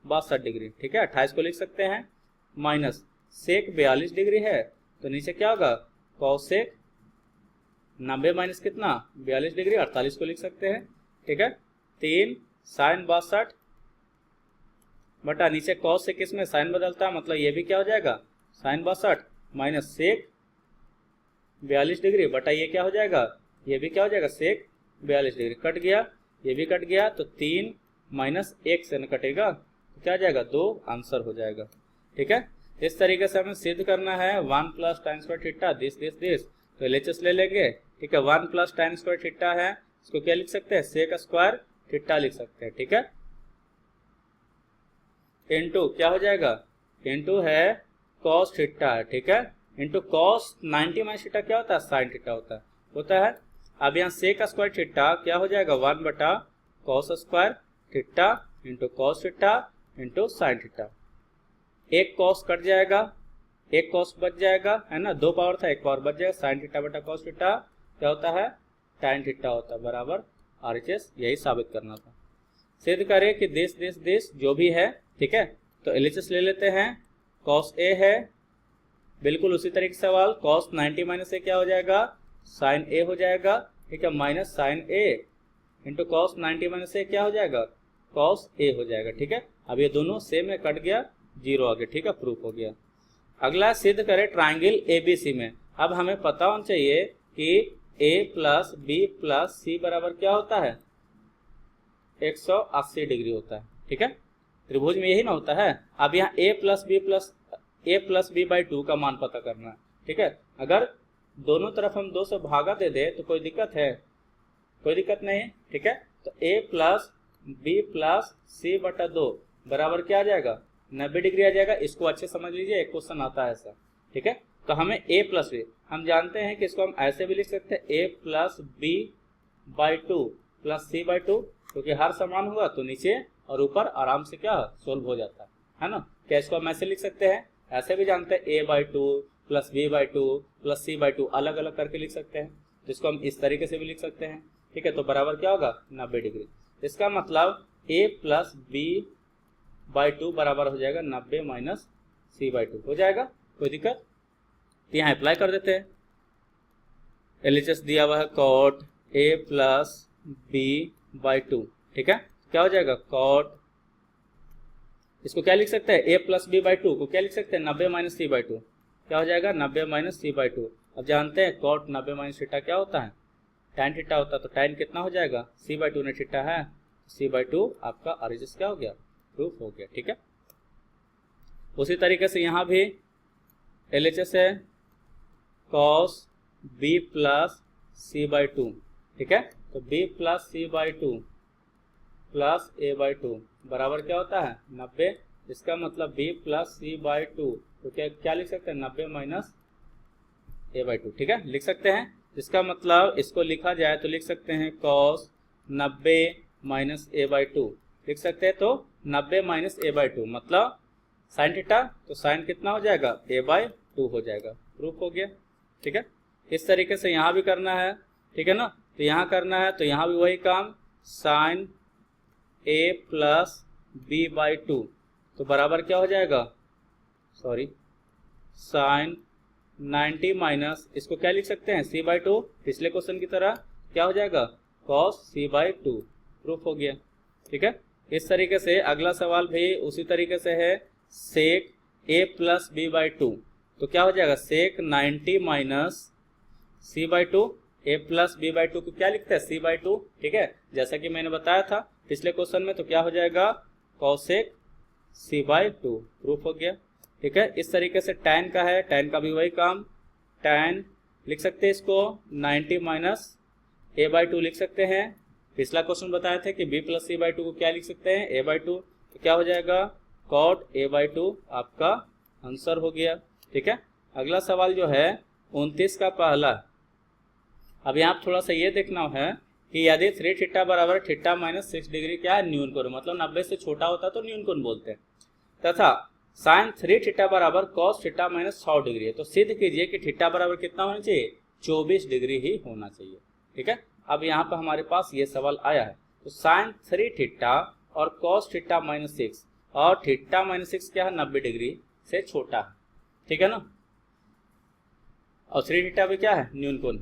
62 डिग्री। ठीक है, 28 को लिख सकते हैं, माइनस sec 42 डिग्री है तो नीचे क्या होगा cosec 90 माइनस कितना 42 डिग्री 48 को लिख सकते हैं। ठीक है, 3 sin 62 बटा नीचे कॉस से किस में साइन बदलता है, मतलब ये भी क्या हो जाएगा साइन 62 माइनस सेक 42 डिग्री बटा ये क्या हो जाएगा, ये भी क्या हो जाएगा सेक 42 डिग्री। कट गया, ये भी कट गया, तो 3 माइनस 1 से न कटेगा तो क्या आ जाएगा 2 आंसर हो जाएगा। ठीक है, इस तरीके से हमें सिद्ध करना है 1 plus tan square theta this, तो LHS ले लेंगे। ठीक है, 1 प्लस tan स्क्वायर थीटा है, इसको क्या लिख सकते हैं सेक स्क्वायर थीटा लिख सकते हैं। ठीक है, इनटू क्या हो जाएगा, इनटू है कॉस थीटा है। ठीक है, इनटू कॉस 90 माइनस थीटा क्या होता है साइन थीटा होता है। अब यहाँ सेक स्क्वायर थीटा क्या हो जाएगा 1 बटा cos square theta into cos theta into sine theta. एक कॉस कट जाएगा, एक कॉस बच जाएगा, है ना, 2 पावर था 1 पावर बच जाएगा। साइन थीटा बटा कॉस थीटा क्या होता है tan थीटा होता है बराबर RHS, यही साबित करना था। सिद्ध करें कि दिस जो भी है। ठीक है, तो LHS ले लेते हैं, cos A है, बिल्कुल उसी तरीके से सवाल cos 90 माइनस ए क्या हो जाएगा साइन A हो जाएगा। ठीक है, minus sine A into cos 90 minus A क्या हो जाएगा cos A हो जाएगा। ठीक है, अब ये दोनों सेम में कट गया, 0 आ गया। ठीक है, प्रूफ हो गया। अगला सिद्ध करें ट्राइंगल ABC में। अब हमें पता होना चाहिए कि A plus B plus C बराबर क्या होता है 180 डिग्री होता है। ठीक है, त्रिभुज में यही ना होता है। अब यहाँ A प्लस B बाई 2 का मान पता करना है। ठीक है, अगर दोनों तरफ हम 2 से भागा दे दे तो कोई दिक्कत है, कोई दिक्कत नहीं। ठीक है, तो A plus B plus C बटा 2 बराबर क्या आ जाएगा 90 डिग्री आ जाएगा। इसको अच्छे समझ लीजिए, एक क्वेश्चन आता है ऐसा। ठीक है, तो हमें A प्लस B, हम जानते हैं कि इसको हम ऐसे भी लिख सकते हैं A plus B by 2 plus C by 2, क्योंकि हर समान हुआ तो नीचे और ऊपर आराम से क्या सोल्व हो जाता है ना। क्या इसको हम ऐसे लिख सकते हैं, ऐसे भी जानते हैं A by 2 plus B by 2 plus C by 2 अलग अलग करके लिख सकते हैं, जिसको हम इस तरीके से भी लिख सकते हैं। ठीक है, तो बराबर क्या होगा 90 डिग्री। इसका मतलब A प्लस B बाई 2 बराबर हो जाएगा 90 माइनस C बाई 2 हो जाएगा, कोई दिक्कत। तो यहाँ अप्लाई कर देते हैं। LHS दिया हुआ है cot A plus B by 2। ठीक है, क्या हो जाएगा cot, इसको क्या लिख सकते हैं A प्लस B बाई 2 को क्या लिख सकते हैं 90 माइनस C बाई 2, क्या हो जाएगा 90 माइनस C बाई 2। अब जानते हैं cot 90 माइनस थीटा क्या होता है tan थीटा होता है, तो tan कितना हो जाएगा C बाई 2 ने थीटा है, C बाई 2 आपका RHS क्या हो गया प्रूफ हो गया। ठीक है, उसी तरीके से यहाँ भी LHS है cos B plus C by 2। ठीक है, तो B plus C by 2 plus A by 2 बराबर क्या होता है 90। इसका मतलब B प्लस C बाई 2, तो क्या लिख सकते हैं 90 माइनस A बाई 2। ठीक है, लिख सकते हैं। इसका मतलब इसको लिखा जाए तो लिख सकते हैं cos 90 माइनस A बाई 2 लिख सकते हैं, तो 90 माइनस A बाई 2 मतलब साइन थीटा, तो साइन कितना हो जाएगा A बाई 2 हो जाएगा, प्रूफ हो गया। ठीक है, इस तरीके से यहाँ भी करना है। ठीक है ना, तो यहाँ करना है तो यहाँ भी वही काम sine A plus B by 2, तो बराबर क्या हो जाएगा साइन 90 माइनस, इसको क्या लिख सकते हैं C बाई 2, पिछले क्वेश्चन की तरह क्या हो जाएगा cos C बाई 2, प्रूफ हो गया। ठीक है, इस तरीके से अगला सवाल भी उसी तरीके से है सेक A प्लस B बाई 2, तो क्या हो जाएगा सेक 90 minus C by 2, A plus B by 2 को क्या लिखते हैं C बाई 2। ठीक है, जैसा कि मैंने बताया था पिछले क्वेश्चन में, तो क्या हो जाएगा cosec C बाई 2, प्रूफ हो गया। ठीक है, इस तरीके से tan का है, tan का भी वही काम, tan लिख सकते हैं इसको 90 माइनस A बाई 2 लिख सकते हैं। पिछला क्वेश्चन बताए थे कि B प्लस C बाई 2 को क्या लिख सकते हैं A बाई 2, तो क्या हो जाएगा cot A बाई 2 आपका आंसर हो गया। ठीक है, अगला सवाल जो है 29 का पहला। अब यहाँ थोड़ा सा ये देखना है कि यदि 3 थीटा बराबर थीटा माइनस 6 डिग्री क्या है न्यून कोण, मतलब 90 से छोटा होता है तो न्यून कोण बोलते हैं, तथा साइन 3 थीटा बराबर कॉस थीटा माइनस 100 डिग्री है, तो सिद्ध कीजिए कि थीटा बराबर कितना होना चाहिए 24 डिग्री ही होना चाहिए। ठीक है, अब यहाँ पर हमारे पास ये सवाल आया है, तो साइन 3 थीटा और कॉस थीटा माइनस 6, और थीटा माइनस 6 क्या है 90 डिग्री से छोटा है। ठीक है ना, और 3 थीटा भी क्या है न्यून कोण,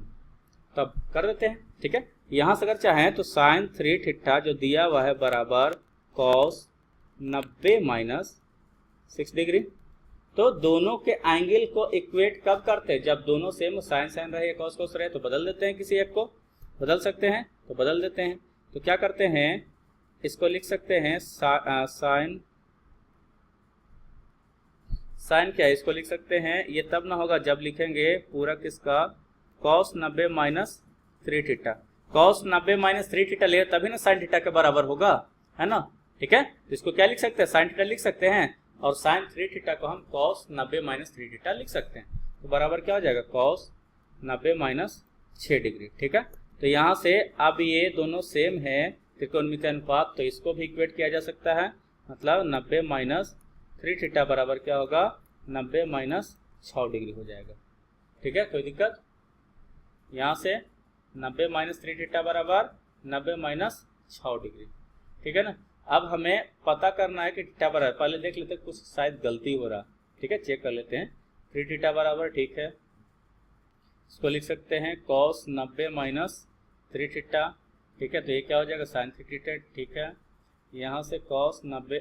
तब कर देते हैं। ठीक है, यहाँ से अगर चाहें तो साइन 3 थीटा जो दिया हुआ है बराबर कॉस 90 माइनस 6 डिग्री। तो दोनों के एंगल को इक्वेट कब करते हैं? जब दोनों सेम साइन साइन रहे, कॉस कॉस रहे, तो बदल देते हैं, किसी एक को बदल सकते हैं तो बदल देते हैं। तो क्या करते हैं, इसको लिख सकते हैं साइन, साइन क्या है, इसको लिख सकते हैं, ये तब ना होगा जब लिखेंगे पूरा किसका, cos 90 minus 3 theta. Cos 90 minus 3 theta ले तभी ना साइन थीटा के बराबर होगा, है ना। ठीक है, तो इसको क्या लिख सकते हैं, साइन थीटा लिख सकते हैं, और साइन 3 थीटा को हम कॉस 90 माइनस 3 थीटा लिख सकते हैं। तो बराबर क्या हो जाएगा, कॉस 90 माइनस 6 डिग्री। ठीक है, तो यहाँ से अब ये दोनों सेम है त्रिकोणमितीय अनुपात, तो इसको भी इक्वेट किया जा सकता है। मतलब 90 माइनस 3 थीटा बराबर क्या होगा, 90 माइनस 6 डिग्री हो जाएगा। ठीक है, कोई दिक्कत? यहाँ से 90 माइनस 3 थीटा बराबर 90 माइनस 6 डिग्री। ठीक है ना। अब हमें पता करना है कि थीटा बराबर, पहले देख लेते हैं कुछ शायद गलती हो रहा। ठीक है, चेक कर लेते हैं। 3 थीटा बराबर, ठीक है, इसको लिख सकते हैं कॉस 90 माइनस 3 थीटा। ठीक है, तो ये क्या हो जाएगा, साइन 3 थीटा। ठीक है, यहाँ से कॉस 90,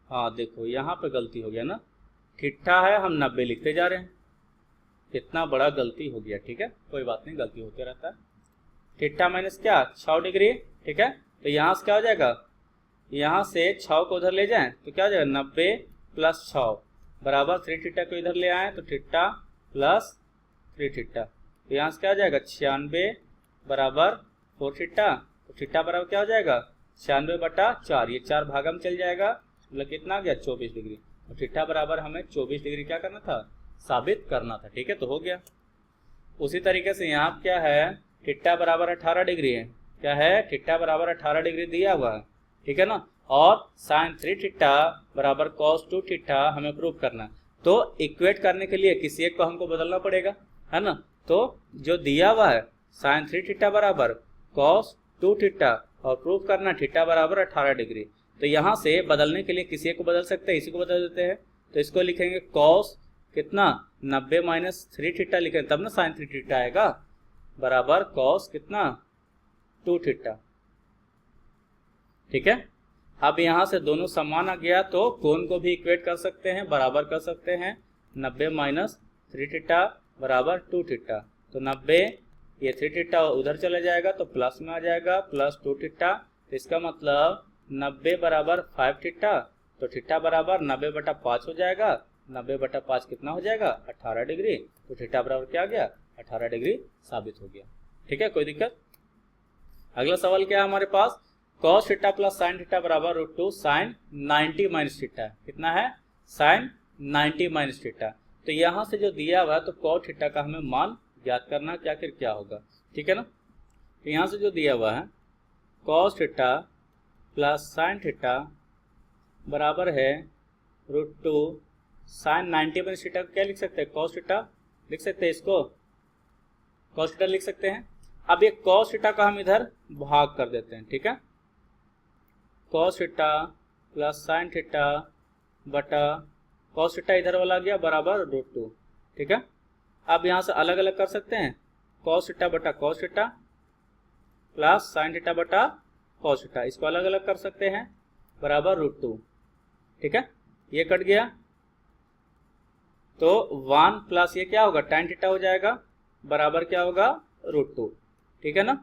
हाँ देखो यहाँ पे गलती हो गया ना, थीटा है हम 90 लिखते जा रहे हैं, कितना बड़ा गलती हो गया। ठीक है, कोई बात नहीं, गलती होते रहता है। थीटा माइनस क्या, 6 डिग्री। ठीक है, तो यहाँ से क्या हो जाएगा, यहाँ से 6 को उधर ले जाएं तो क्या हो जाएगा, 90 प्लस 6 बराबर 3 थीटा को इधर ले आए तो थीटा प्लस 3 थीटा। तो यहाँ से क्या हो जाएगा, 96 बराबर 4 थीटा। तो थीटा बराबर क्या हो जाएगा, 96/4। ये 4 भागा में चल जाएगा, मतलब कितना आ गया, 24 डिग्री। तो थीटा बराबर हमें 24 डिग्री क्या करना था, साबित करना था। ठीक है, तो हो गया। उसी तरीके से यहाँ क्या है, थीटा बराबर 18 डिग्री है। क्या है, थीटा बराबर 18 डिग्री दिया हुआ है। ठीक है ना, और साइन 3 थीटा बराबर कॉस 2 थीटा हमें प्रूव करना है। तो इक्वेट करने के लिए किसी एक को हमको बदलना पड़ेगा, है ना। तो जो दिया हुआ है साइन 3 थीटा बराबर कॉस 2 थीटा और प्रूव करना थीटा बराबर 18 डिग्री। तो यहाँ से बदलने के लिए किसी एक को बदल सकते हैं, इसी को बदल देते हैं। तो इसको लिखेंगे कॉस कितना, 90 माइनस 3 थीटा लिखेंगे तब ना साइन 3 थीटा आएगा, बराबर कॉस कितना, 2 थीटा। ठीक है, अब यहाँ से दोनों समान आ गया तो कोण को भी इक्वेट कर सकते हैं, बराबर कर सकते हैं। 90 माइनस 3 थीटा बराबर 2 थीटा। तो 90, ये 3 थीटा उधर चला जाएगा तो प्लस में आ जाएगा, प्लस 2 थीटा। तो इसका मतलब 90 बराबर 5 थीटा। तो थीटा बराबर 90/5 हो जाएगा। 90/5 कितना हो जाएगा, 18 डिग्री। तो थीटा बराबर क्या आ गया, 18 डिग्री साबित हो गया। ठीक है, कोई दिक्कत? अगला सवाल क्या है हमारे पास, cos theta plus sine theta बराबर √2 साइन 90 माइनस थीटा। कितना है, साइन 90 माइनस थीटा। तो यहाँ से जो दिया हुआ है तो cos थीटा का हमें मान ज्ञात करना, क्या फिर क्या होगा। ठीक है ना, तो यहाँ से जो दिया हुआ है cos theta plus sine theta बराबर है √2 साइन 90 माइनस थीटा। क्या लिख सकते हैं, cos थीटा लिख सकते हैं, इसको cos थीटा लिख सकते हैं। अब ये cos थीटा का हम इधर भाग कर देते हैं। ठीक है, cos theta plus sine theta बटा cos थीटा इधर वाला गया बराबर √2। ठीक है, अब यहाँ से अलग अलग कर सकते हैं, cos थीटा बटा cos theta plus sine theta बटा cos थीटा, इसको अलग अलग कर सकते हैं बराबर √2। ठीक है, ये कट गया तो 1 प्लस ये क्या होगा, tan थीटा हो जाएगा बराबर क्या होगा, √2। ठीक है ना,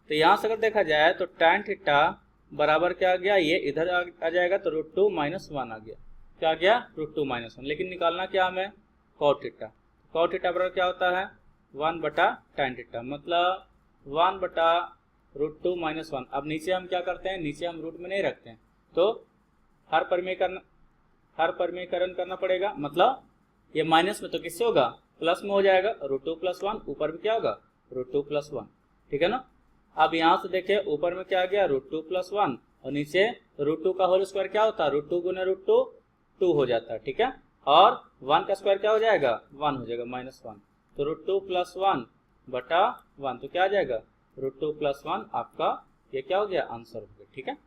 तो यहाँ से अगर देखा जाए तो tan थीटा बराबर क्या आ गया, ये इधर आ जाएगा तो √2 माइनस 1 आ गया। क्या आ गया, √2 माइनस 1। लेकिन निकालना क्या हमें, cos थीटा। cos थीटा बराबर क्या होता है, 1/tan थीटा, मतलब 1/√2 माइनस 1। अब नीचे हम क्या करते हैं, नीचे हम रूट में नहीं रखते हैं, तो हर परिमेयकरण करना पड़ेगा। मतलब ये माइनस में तो किससे होगा, प्लस में हो जाएगा, √2 प्लस 1, ऊपर में क्या होगा, √2 प्लस 1। ठीक है ना, अब यहाँ से देखिए ऊपर में क्या आ गया, √2 प्लस 1, और नीचे √2 का होल स्क्वायर क्या होता है, √2 गुना √2 2 हो जाता है। ठीक है, और 1 का स्क्वायर क्या हो जाएगा, 1 हो जाएगा, -1। तो √2 प्लस 1 बटा 1, तो क्या आ जाएगा, √2 प्लस 1 आपका ये क्या हो गया, आंसर हो गया। ठीक है।